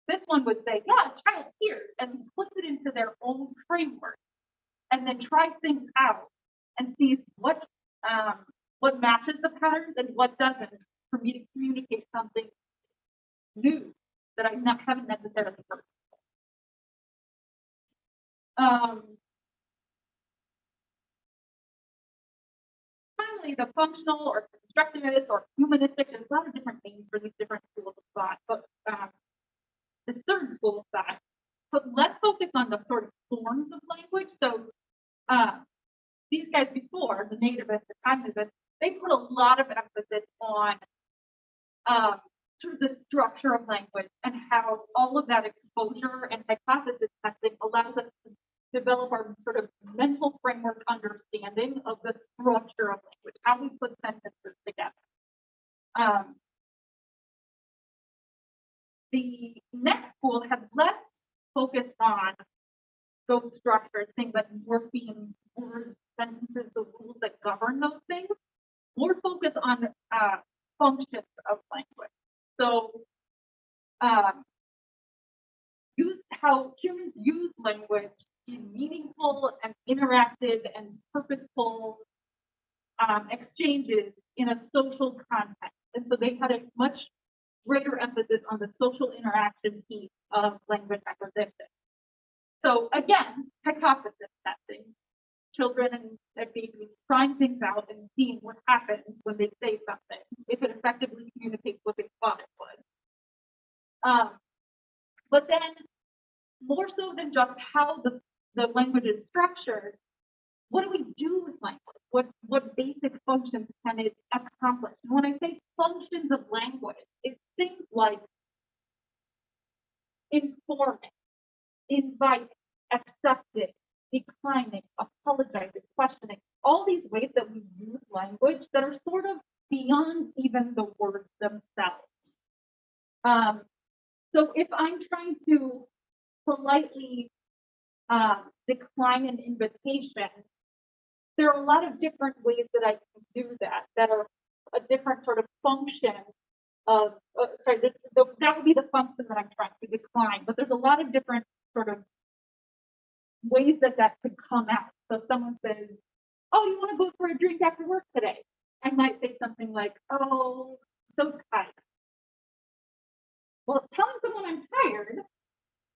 S1: This one would say, yeah, child hears and puts it into their own framework and then tries things out and sees what matches the patterns and what doesn't for me to communicate something new that I haven't necessarily heard. Finally, the functional or constructivist or humanistic, there's a lot of different names for these different schools of thought, but the third school of thought. But let's focus on the sort of forms of language. So these guys before, the nativists, the cognitivists, they put a lot of emphasis on sort of the structure of language and how all of that exposure and hypothesis testing allows us to develop our sort of mental framework understanding of the structure of language, how we put sentences together. The next school has less focus on those structures, things like morphemes, words, sentences, the rules that govern those things. More focus on functions of language. So use how humans use language in meaningful and interactive and purposeful exchanges in a social context. And so they had a much greater emphasis on the social interaction piece of language acquisition. So again, hypothesis testing. Children and babies trying things out and seeing what happens when they say something, if it effectively communicates what they thought it would. But then, more so than just how the language is structured, what do we do with language? What basic functions can it accomplish? And when I say functions of language, it's things like informing, inviting, accepting, declining, apologizing, questioning, all these ways that we use language that are sort of beyond even the words themselves. So if I'm trying to politely decline an invitation, there are a lot of different ways that I can do that, that are a different sort of function of, that would be the function that I'm trying to decline, but there's a lot of different sort of ways that that could come out. So if someone says, oh, you want to go for a drink after work today? I might say something like, oh, so tired. Well, telling someone I'm tired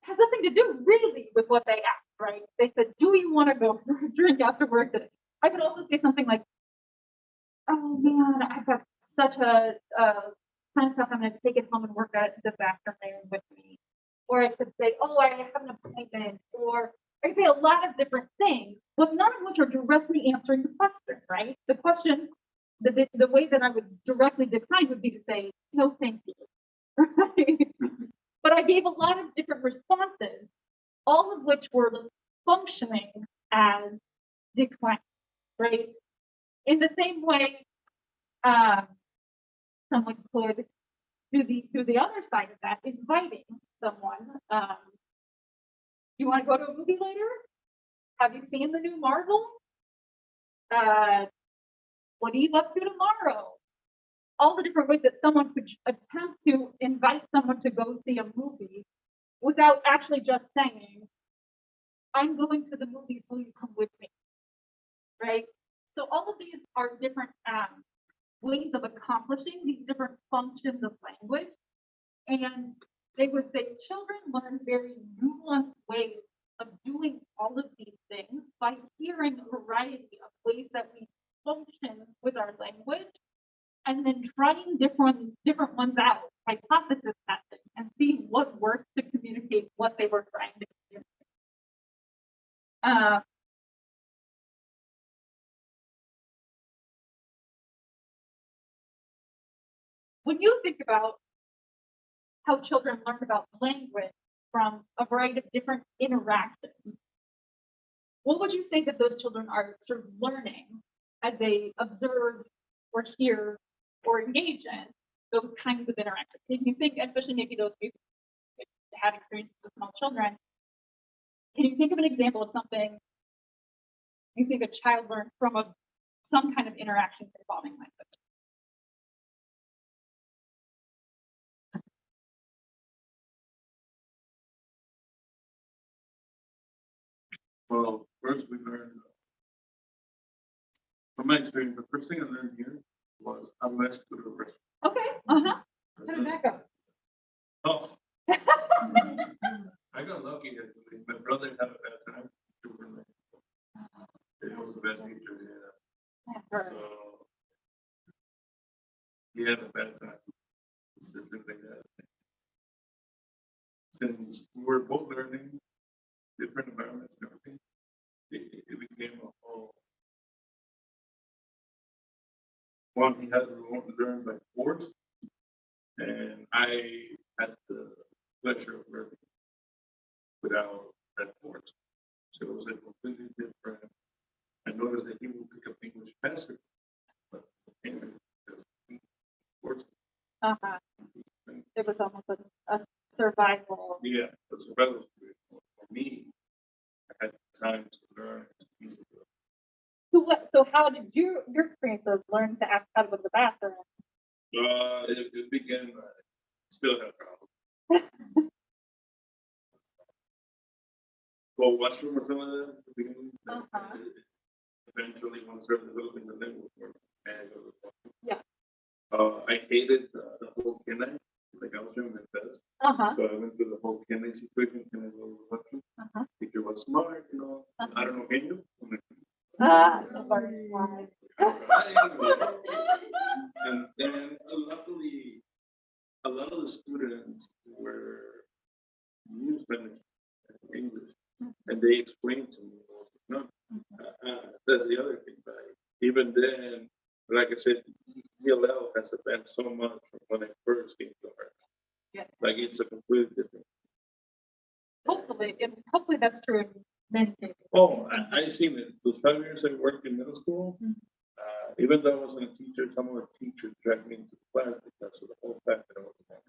S1: has nothing to do really with what they asked, right? They said, do you want to go for a drink after work today? I could also say something like, oh man, I've got such a ton of stuff. I'm going to take it home and work at this afternoon with me. Or I could say, oh, I have an appointment. Or I could say a lot of different things, but none of which are directly answering the question, right? The question, the way that I would directly decline would be to say, no, thank you. Right? But I gave a lot of different responses, all of which were functioning as decline, right? In the same way, someone could do the other side of that, inviting someone. You want to go to a movie later? Have you seen the new Marvel? What are you up to tomorrow? All the different ways that someone could attempt to invite someone to go see a movie without actually just saying, I'm going to the movies, will you come with me? Right? So all of these are different ways of accomplishing these different functions of language. And they would say children learn very nuanced ways of doing all of these things by hearing a variety of ways that we function with our language, and then trying different ones out, hypothesis testing, and see what works to communicate what they were trying to communicate. When you think about how children learn about language from a variety of different interactions, what would you say that those children are sort of learning as they observe or hear or engage in those kinds of interactions? If you think, especially maybe those who have experiences with small children, can you think of an example of something you think a child learned from some kind of interaction involving language?
S7: Well, first we learned, from my experience, the first thing I learned here was unless to the rest.
S1: Okay, how did that go?
S7: Oh, I got lucky actually. My brother had a bad time. It was a bad teacher, yeah. So he had a bad time. Specifically that. Since we were both learning different environments and everything, it became a whole. One, he had to learn by force, and I had the pleasure of learning without that force. So it was a completely different. I noticed that he would pick up English faster, but English just force.
S1: It was almost a survival.
S7: Yeah, the survival spirit. For me, I had time to learn to use it.
S1: So how did your experience of learning to ask how to go to the bathroom?
S7: It began, still have problems. Well, washroom or some of that at the beginning. Eventually, once I started developing the language more, and
S1: yeah.
S7: I hated the whole canine. Like I was doing my best. So I went through the whole canine situation. Can I go to the washroom? Teacher was smart, you know. I don't know, can you? And then luckily, a lot of the students were new Spanish and English, and they explained to me most of them. That's the other thing. Like, even then, like I said, ELL has advanced so much from when I first came to her.
S1: Yeah.
S7: Like it's a completely different.
S1: Hopefully that's true in many cases.
S7: Oh, I seen it. Those 5 years I worked in middle school, even though I wasn't a teacher, some of the teachers dragged me into the class because of the whole fact that I wasn't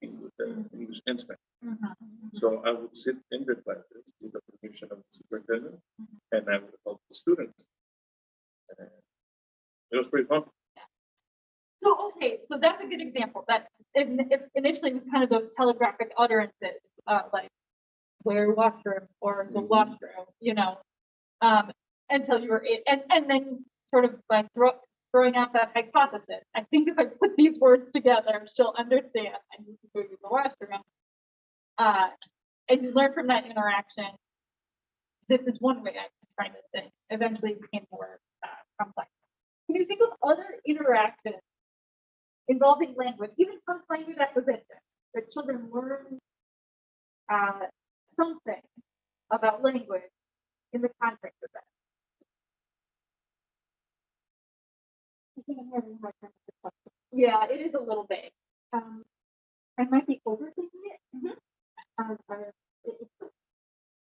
S7: English. language in Spanish.
S2: Mhm.
S7: So I would sit in the classes with the permission of the superintendent, and I would help the students. And it was pretty fun.
S1: So, okay, so that's a good example, that if initially was kind of those telegraphic utterances, like where washroom or the washroom, you know, until you were, and then sort of like throwing out that hypothesis. I think if I put these words together, she'll understand. I need to go to the washroom. And you learn from that interaction. This is one way I can try this thing. Eventually it became more complex. Can you think of other interactions involving language, even first language acquisition, that children learn something about language in the context of that?
S2: I think I'm having a hard time with this question.
S1: Yeah, it is a little vague.
S2: I might be overthinking it. Or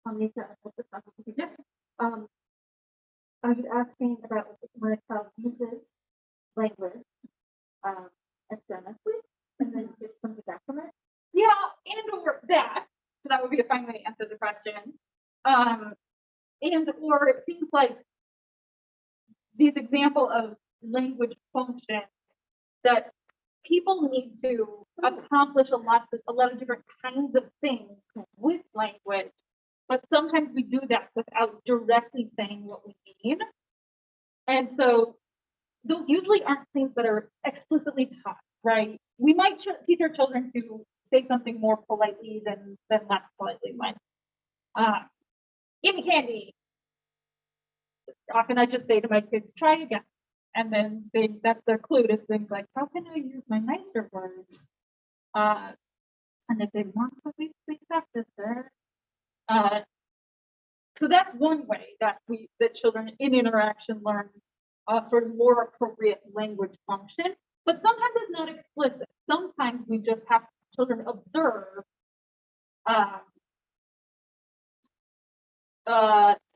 S2: I'll need to put this up.
S1: Yeah.
S2: I was asking about when a child uses language academically and then gets something back from it.
S1: Yeah, and or that. So that would be a fine way to answer the question. And or things like these example of language functions that people need to accomplish a lot of different kinds of things with language, but sometimes we do that without directly saying what we mean. And so those usually aren't things that are explicitly taught, right? We might teach our children to say something more politely than less politely. Like, give me candy. Often I just say to my kids, try again. And then that's their clue to things like, how can I use my nicer words? And if they want to, we practice there. So that's one way that children in interaction learn sort of more appropriate language function. But sometimes it's not explicit. Sometimes we just have children observe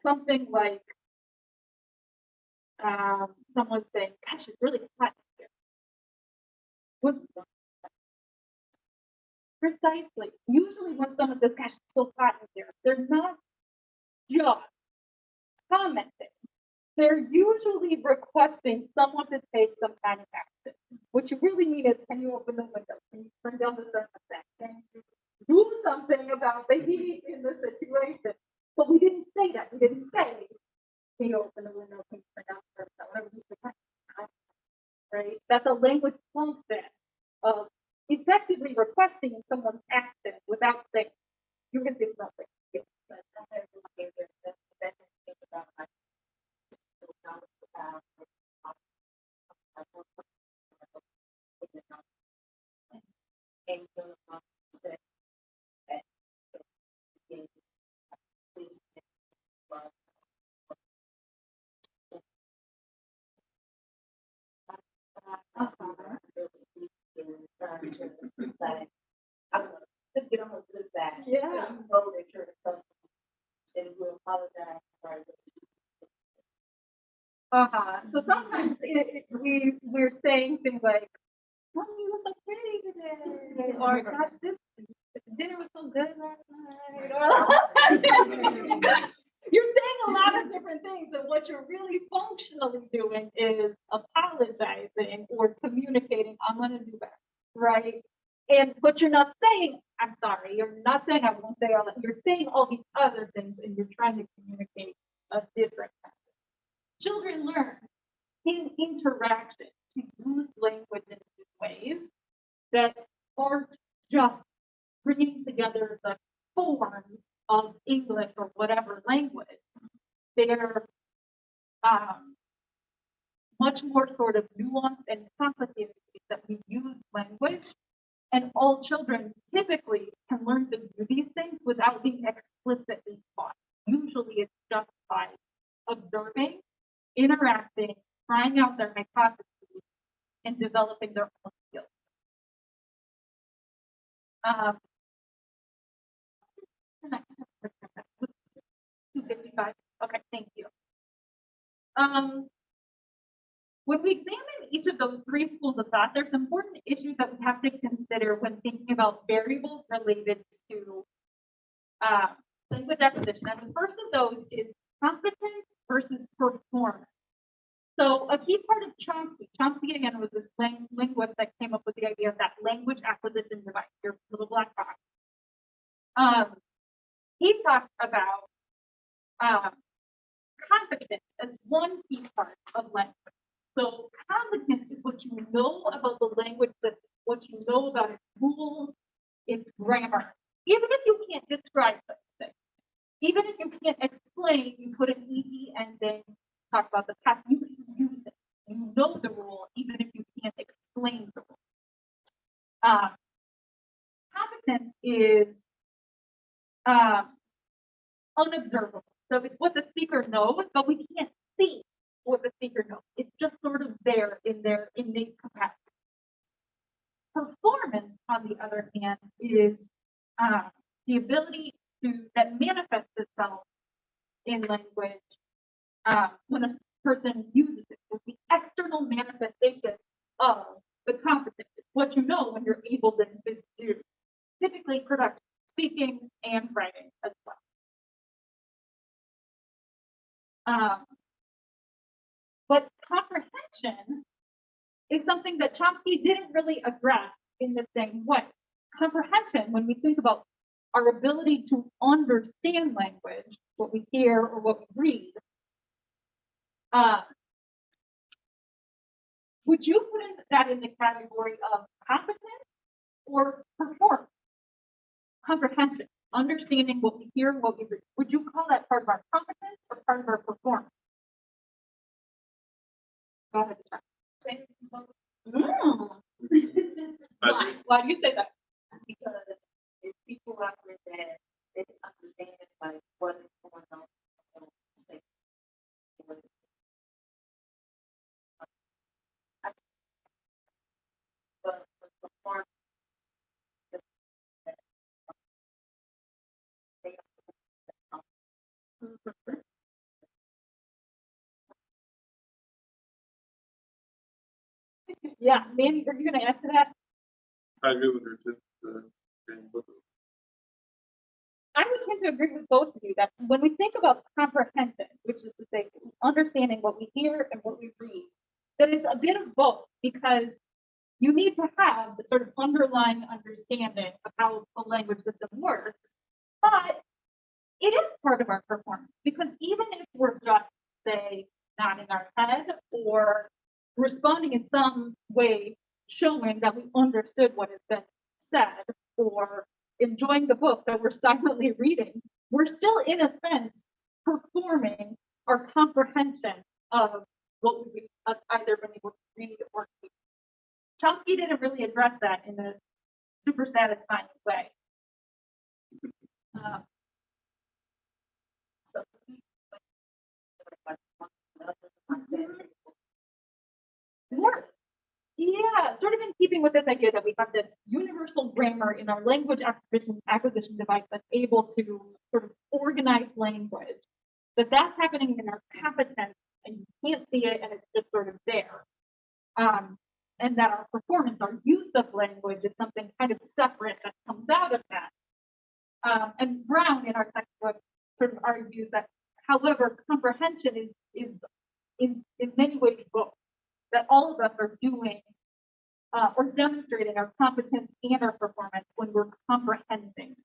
S1: something like someone saying, gosh, it's really hot here. Precisely. Usually when someone says, gosh, it's so hot in here, they're not just commenting. They're usually requesting someone to take some kind of action. What you really mean is, can you open the window? Can you turn down the thermostat? Can you do something about the heat in the situation? But we didn't say that. We didn't say, can you open the window? Can you turn down the thermostat? Whatever you say. Right? That's a language function of effectively requesting someone's action without saying, you can do something. But sometimes we think about just get on with this that. Yeah. You know that you're and we'll apologize for it. So sometimes we're saying things like, "Mommy, you look so pretty today," or "Gosh, this dinner was so good last night." Or you're saying a lot of different things, and what you're really functionally doing is apologizing or communicating, "I'm gonna do better," right? And but you're not saying, "I'm sorry." You're not saying, "I won't say all that." You're saying all these other things, and you're trying to communicate a different message. Children learn in interaction to use language in these ways that aren't just bringing together the form of English or whatever language. They're much more sort of nuanced and complicated ways that we use language. And all children typically can learn to do these things without being explicitly taught. Usually it's just by observing, interacting, trying out their hypotheses, and developing their own skills. 255. Okay, thank you. When we examine each of those three schools of thought, there's important issues that we have to consider when thinking about variables related to language acquisition. And the first of those is competence versus performance. So a key part of Chomsky again was this linguist that came up with the idea of that language acquisition device, your little black box. He talked about competence as one key part of language. So competence is what you know about the language, what you know about its rules, its grammar. Even if you can't describe such things, even if you can't explain, you put an ed and then talk about the past. You can use it. You know the rule, even if you can't explain the rule. Competence is unobservable. So it's what the speaker knows, but we can't see what the speaker knows. It's just sort of there in their innate capacity. Performance, on the other hand, is the ability that manifests itself in language when a person uses it. It's the external manifestation of the competence. It's what you know when you're able to do typically production, speaking, and writing as well. But comprehension is something that Chomsky didn't really address in the same way. Comprehension, when we think about our ability to understand language, what we hear or what we read, would you put that in the category of competence or performance? Comprehension, understanding what we hear, what we read. Would you call that part of our competence or part of our performance? Go ahead, Chuck. Why do you say that?
S3: Because if people out there that they understand like what is going on, but perform
S1: Yeah, Mandy, are you going to answer that?
S7: I agree with her too.
S1: I would tend to agree with both of you that when we think about comprehension, which is to say understanding what we hear and what we read, that it's a bit of both, because you need to have the sort of underlying understanding of how a language system works, but it is part of our performance, because even if we're just, say, nodding our head or responding in some way showing that we understood what has been said or enjoying the book that we're silently reading, we're still in a sense performing our comprehension of what we either been able to read or read. Chomsky didn't really address that in a super satisfying way. More, yeah, sort of in keeping with this idea that we have this universal grammar in our language acquisition device that's able to sort of organize language, that's happening in our competence and you can't see it and it's just sort of there. And that our performance, our use of language is something kind of separate that comes out of that. And Brown in our textbook sort of argues that, however, comprehension is in many ways both, that all of us are doing or demonstrating our competence and our performance when we're comprehending.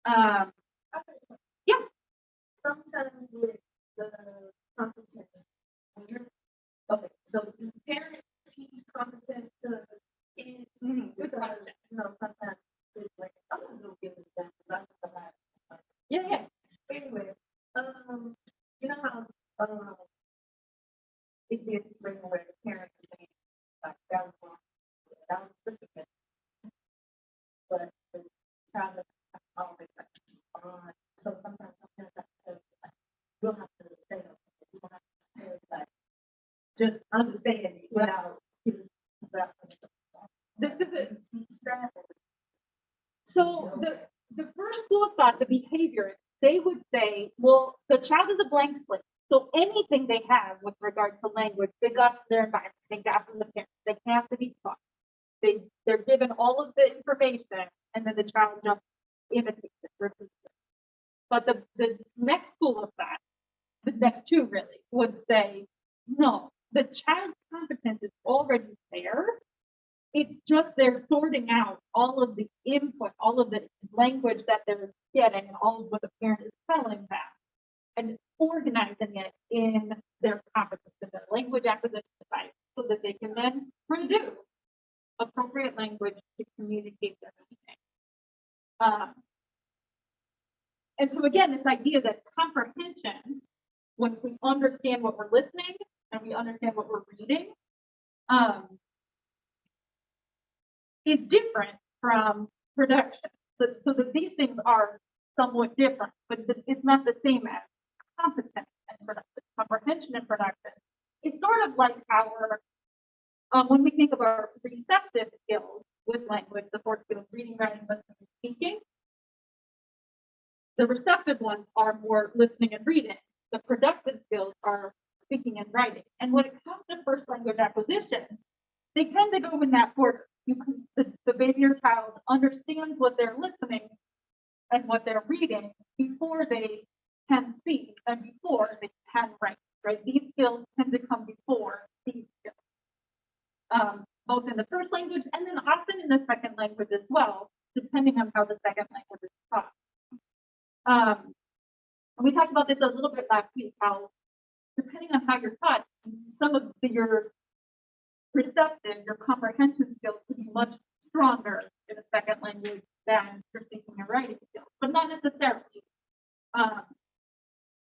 S1: Yeah.
S3: sometimes with the competence. Okay, so do parents teach competence to kids?
S1: Good
S3: Because,
S1: question.
S3: sometimes it's like, I'm gonna go give it that, because I'm gonna have.
S1: Yeah.
S3: Anyway, you know how, it gets where the parents are saying, like, that was wrong, that was difficult. But the child doesn't always like respond, so sometimes I have to, like, you'll have to say, you don't have to say, like, just understand it without.
S1: This is it. So the first school of thought, the behavior, they would say, well, the child is a blank slate. So anything they have with regard to language, they got from their environment, they got from the parents, they have to be taught. They're given all of the information, and then the child just imitates it, repeats it. But the next school of that, the next two really, would say, no, the child's competence is already there. It's just they're sorting out all of the input, all of the language that they're getting, and all of what the parent is telling them, and organizing it in their competence, in their language acquisition side, so that they can then produce appropriate language to communicate their meaning. And so again, this idea that comprehension, when we understand what we're listening and we understand what we're reading, is different from production. So that these things are somewhat different, but it's not the same as competence and production. Comprehension and production. It's sort of like our, when we think of our receptive skills with language, the four skills, reading, writing, listening, and speaking, the receptive ones are more listening and reading. The productive skills are speaking and writing. And when it comes to first language acquisition, they tend to go in that order. The baby or child understands what they're listening and what they're reading before they can speak and before they can write, right? These skills tend to come before these skills, both in the first language and then often in the second language as well, depending on how the second language is taught. We talked about this a little bit last week, how depending on how you're taught, some of your receptive, your comprehension skills could be much stronger in a second language than your speaking and writing skills, but not necessarily.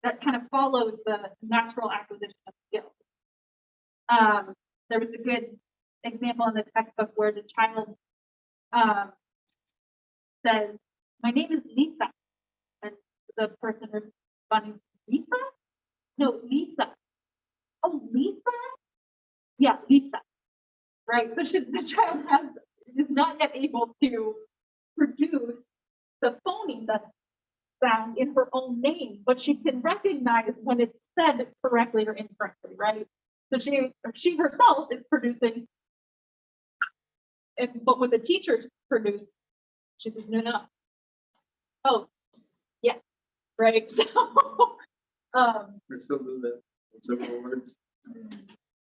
S1: That kind of follows the natural acquisition of skills. There was a good example in the textbook where the child says, "My name is Lisa," and the person responding, "Lisa? No, Lisa. Oh, Lisa? Yeah, Lisa." Right? So the child is not yet able to produce the phoneme that's found in her own name, but she can recognize when it's said correctly or incorrectly, right? So she herself is producing, but when the teachers produce, she says, no. Oh, yeah, right? So,
S7: We still do that in several words.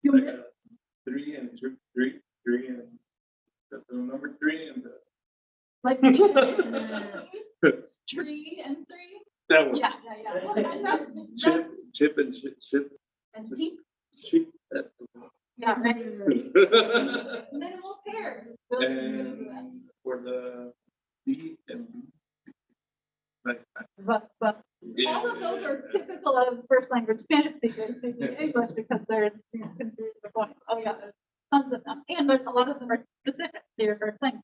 S1: you
S7: Like, three and that's the number three and the.
S1: like tree and three?
S7: That one.
S1: Yeah.
S7: Chip and ship.
S1: And sheep,
S7: Sheep.
S1: yeah, right. Minimal pairs.
S7: And for the B and like.
S1: But all of those are typical of first language Spanish speakers speaking English because there's confused the point. Oh yeah, there's tons of them, and there's a lot of them are specific to your first language.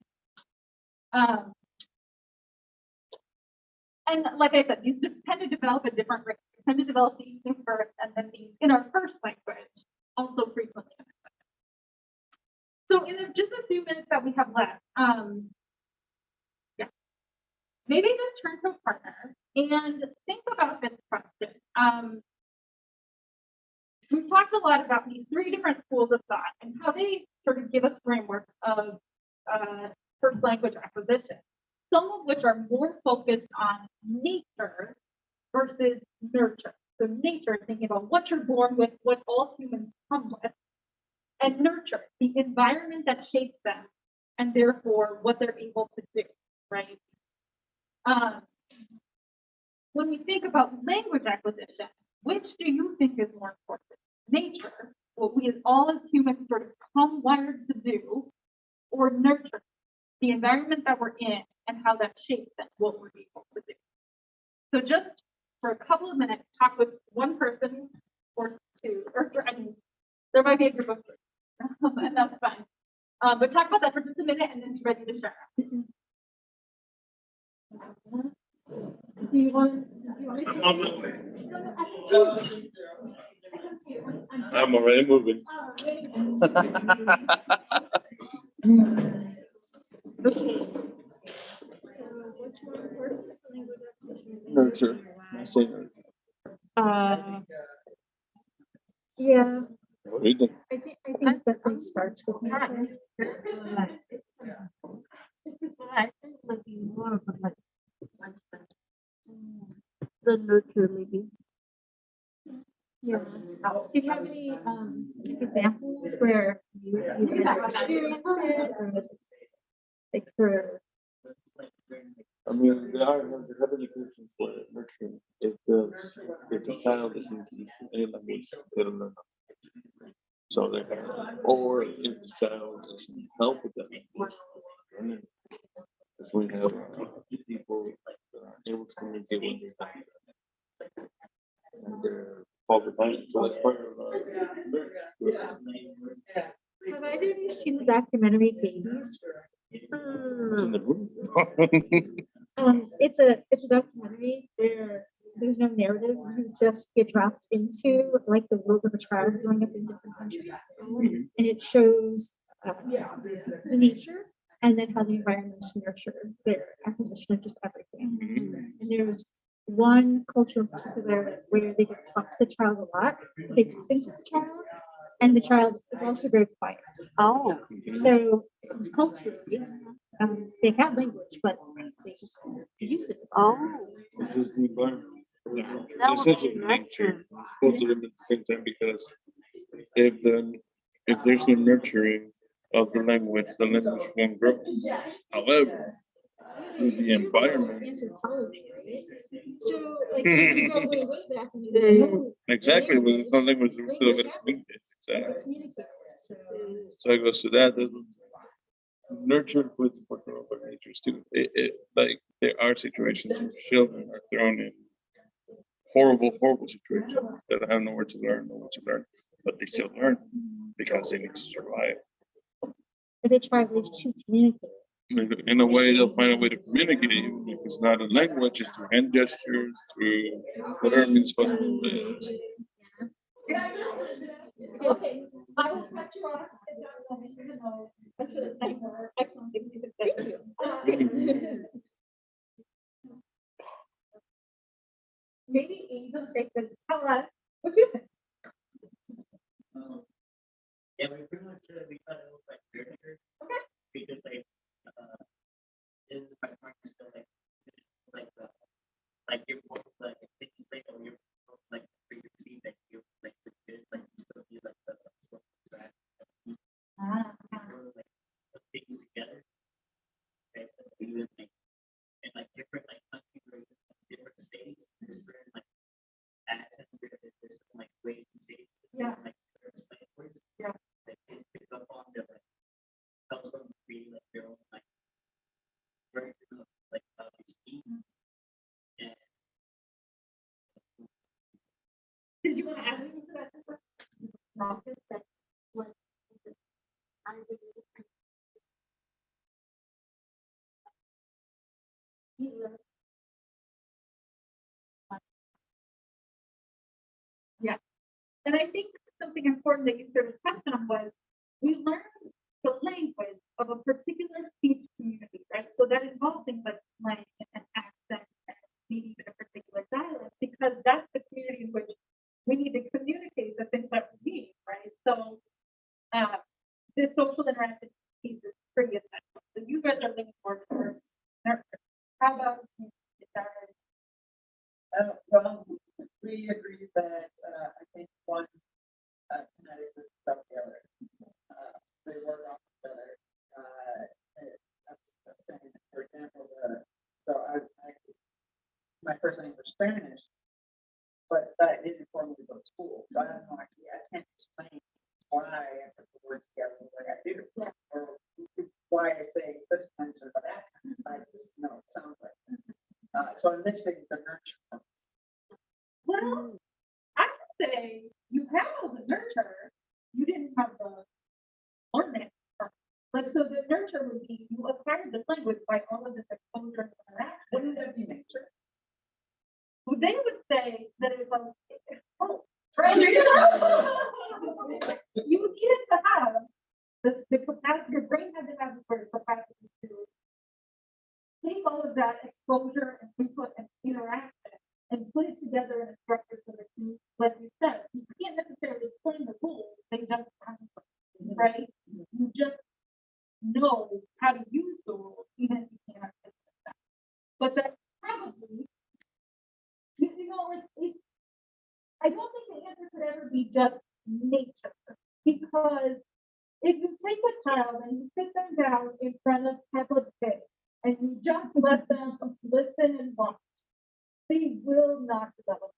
S1: And like I said, these tend to develop at different rates. We tend to develop these in first, and then these in our first language also frequently. So in just a few minutes that we have left, maybe just turn to a partner and think about this question. We've talked a lot about these three different schools of thought and how they sort of give us frameworks of first language acquisition, some of which are more focused on nature versus nurture. So nature, thinking about what you're born with, what all humans come with, and nurture, the environment that shapes them, and therefore what they're able to do, right? When we think about language acquisition, which do you think is more important? Nature, what we all as humans sort of come wired to do, or nurture, the environment that we're in and how that shapes and what we're able to do. So just for a couple of minutes, talk with one person or two, or there might be a group of three, and that's fine. But talk about that for just a minute and then be ready to share. Do you want me to?
S7: I'm already moving. Nurture. I say nurture.
S2: Yeah,
S7: What do you think?
S2: I think definitely starts with that.
S4: I think maybe more of like the nurture maybe.
S2: Yeah. Do you have any examples where you either experienced it or like for
S7: I mean, there have educations where nurturing if the child is in any language, they don't learn. So they have, or if the child is in help with that language, learning. Because we have people that are able to communicate when they're not. And they're fall behind. So that's part of
S2: have either of you seen the documentary Babies?
S7: it's in the room.
S2: It's a documentary where there's no narrative. You just get dropped into like the world of a child growing up in different countries, and it shows the nature and then how the environments nurture their acquisition of just everything. And there's one culture in particular where they get talk to the child a lot. They do things with the child, and the child is also very quiet.
S4: Oh.
S2: So it was culturally, they had language, but they just used it.
S4: Oh.
S7: It's just the environment.
S2: Yeah.
S4: That
S7: It's
S4: would
S7: such
S4: be
S7: a nature,
S4: nurture.
S7: both of them at the same time, because if there's no nurturing of the language won't grow. However, through the environment,
S2: Anthropology, right? So, like, you can go way, way back and there's no
S7: exactly, when it's not language, we're still gonna speak it. Exactly.
S2: communicate. So,
S7: So it goes to that. Nurture plays a important role by nature too. Like there are situations where children are thrown in horrible situations that have nowhere to learn, but they still learn because they need to survive.
S2: but they try ways to communicate.
S7: In a way, they'll find a way to communicate, even if it's not a language, just through hand gestures, through whatever means possible.
S1: Okay, I will cut you off. I should have said more excellent things you could say. Maybe Angel take the tell us what you think.
S6: Yeah, we pretty much we thought it was like furniture.
S1: Okay.
S6: Because like this is my point still like you're both like it's like you're both, like you see that you like the good like you still feel like the sort of track sort of like put things together. Okay, so even like in like different like countries or different states, there's certain like accents where there's certain like ways to say it, like certain slang words.
S1: Yeah.
S6: Like kids pick up on that like helps them create like their own like version of like how they speak. And
S1: Did you want to add anything to that?
S2: Not just that what I think
S1: Yeah. And I think something important that you sort of touched on was we learned the language of a particular speech community, right? So that involves things like slang and accent and maybe even a particular dialect, because that's the community in which we need to communicate the things that we need, right? So this social interaction piece is pretty essential. So you guys are looking for towards nurture. How about you, Sarah?
S5: Well, we agree that, I think one, kinetics is about the other. They work off each other. I'm saying, for example, my first language was Spanish, but that didn't inform me to go to school. So I have no idea. I can't explain why I put the words together the way I do, or why I say this tense or that tense. I just know it sounds like. So I'm missing the nurture.
S1: Well, I would say you have all the nurture, you didn't have the learning. Like, so the nurture would be you acquired the language by all of this exposure and interaction.
S5: Wouldn't that be nature?
S1: Well, they would say that it was like, oh, right. You needed to have the capacity, your brain had to have the capacity to take all of that exposure and input and interaction and put it together in a structure so that you, like you said, you can't necessarily explain
S2: just nature. Because if you take a child and you sit them down in front of Peppa Pig and you just let them listen and watch, they will not develop.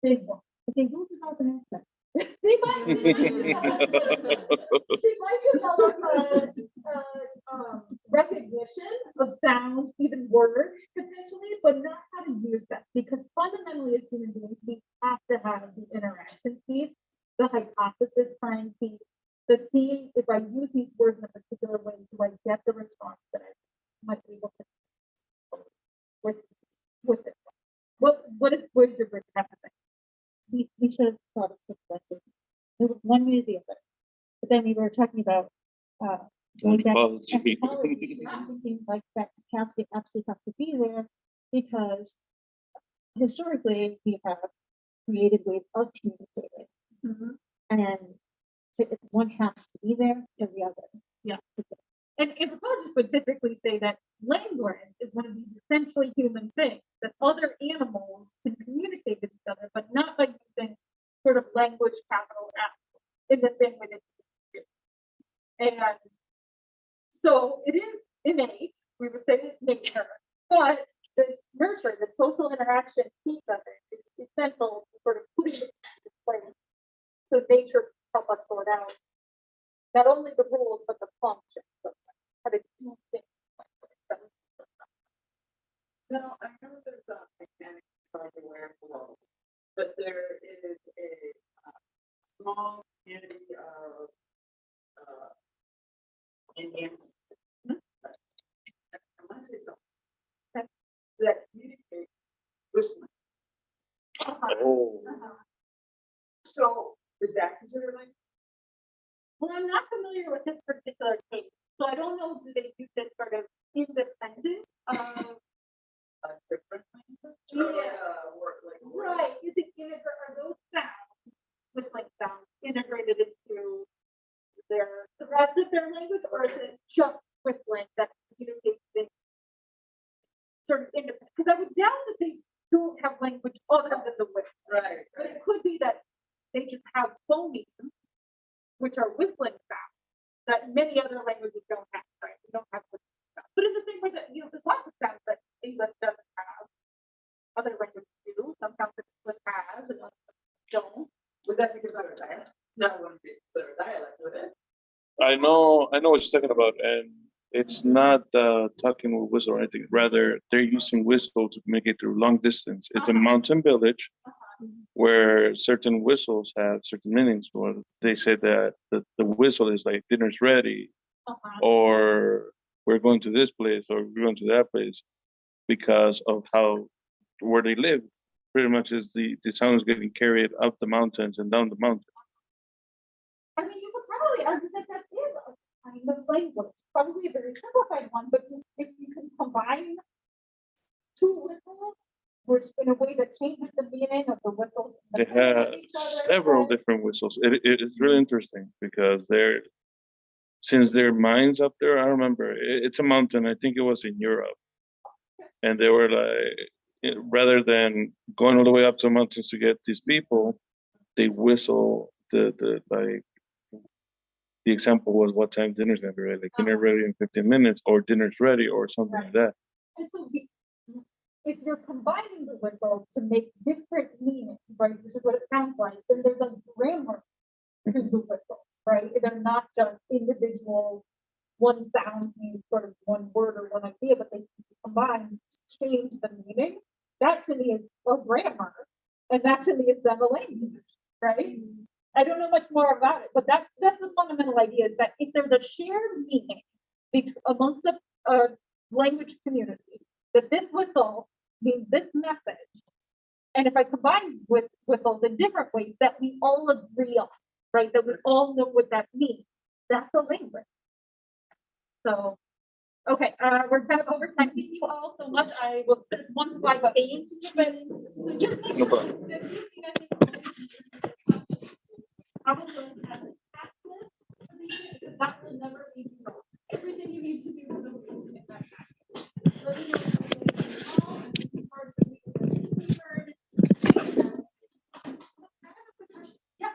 S2: They won't. But they will develop an accent. They might, they might develop recognition of sound, even words potentially, but not how to use them. Because fundamentally, as human beings, we have to have the interaction piece, the hypothesis trying piece, the seeing if I use these words in a particular way, do I get the response that I might be able to with it. What is your group happening? We should have thought of perspective. There was one way or the other. But then we were talking about going back to anthropology, not thinking like that capacity absolutely has to be there because historically we have created ways of communicating. And so if one has to be there, then the other. Yeah. And anthropologists would typically say that language is one of these essentially human things that other animals can communicate with each other, but not by using sort of language capital F in the same way that you do. And so it is innate, we would say it's nature, but the nurture, the social interaction piece of it is essential to sort of putting it into place. So nature help us sort out not only the rules, but the functions of how to do things.
S5: No, I know there's a mechanic somewhere below, but there is a small community of Indians. I want to say something that communicate whistling.
S7: Oh,
S5: So is that considered like
S2: Well, I'm not familiar with this particular case, so I don't know, do they use it sort of independent of,
S5: a different language?
S2: Yeah.
S5: Or like
S2: right, is it integrated, are those sounds, whistling sounds integrated into the rest of their language, or is it just whistling that communicates things sort of independent? Because I would doubt that they don't have language other than the whistle.
S5: Right,
S2: But
S5: right.
S2: it could be that they just have phonemes, which are whistling sounds that many other languages don't have, right? We don't have whistling sounds. But in the same way that, there's lots of sounds that English doesn't have, other languages do, some sounds that English has and others don't.
S5: Would that be considered a dialect? No, it wouldn't be considered a dialect, would it?
S7: I know what you're talking about, and it's not talking with whistle or anything. Rather, they're using whistle to make it through long distance. It's a mountain village where certain whistles have certain meanings. Or they say that the whistle is like dinner's ready, or we're going to this place, or we're going to that place, because of where they live. Pretty much is the sound is getting carried up the mountains and down the mountains.
S2: I mean, you could probably argue that that is a kind of language, probably a very simplified one, but if you can combine two whistles, which in a way that changes the meaning of the whistles.
S7: They have several different whistles. It is really interesting because since their mines up there, I remember it's a mountain. I think it was in Europe, and they were like, rather than going all the way up to the mountains to get these people, they whistle the like. The example was what time dinner's gonna be ready, like dinner ready in 15 minutes, or dinner's ready, or something like that.
S2: And so if you're combining the whistles to make different meanings, right, which is what it sounds like, then there's a grammar to the whistles, right? They're not just individual, one sound means sort of one word or one idea, but they combine to change the meaning. That to me is a grammar, and that to me is then a language, right? I don't know much more about it, but that's the fundamental idea, is that if there's a shared meaning amongst a language community, that this whistle means this message, and if I combine with whistles in different ways that we all agree on, right, that we all know what that means, that's a language. So, okay, we're kind of over time. Thank you all so much. I will put one slide about aim to give it. So just make
S7: No
S2: sure
S7: problem.
S2: that you see that I will go and have a task list for the year, because that will never be zero. Everything you need to do is over in that task list. Let me know if you need to call, and this is part of the meeting that is heard. I have a quick question. Yeah.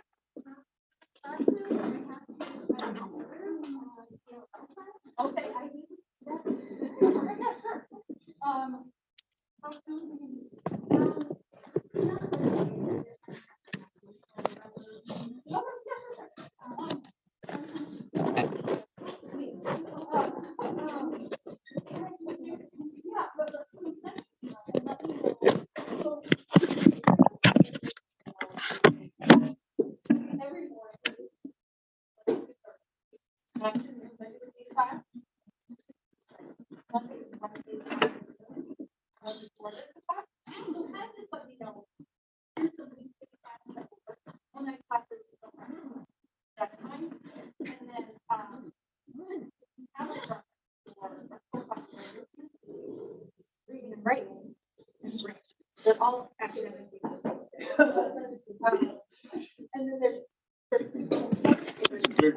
S1: Reading and writing. They're all academic. And then there's.
S7: It's clear.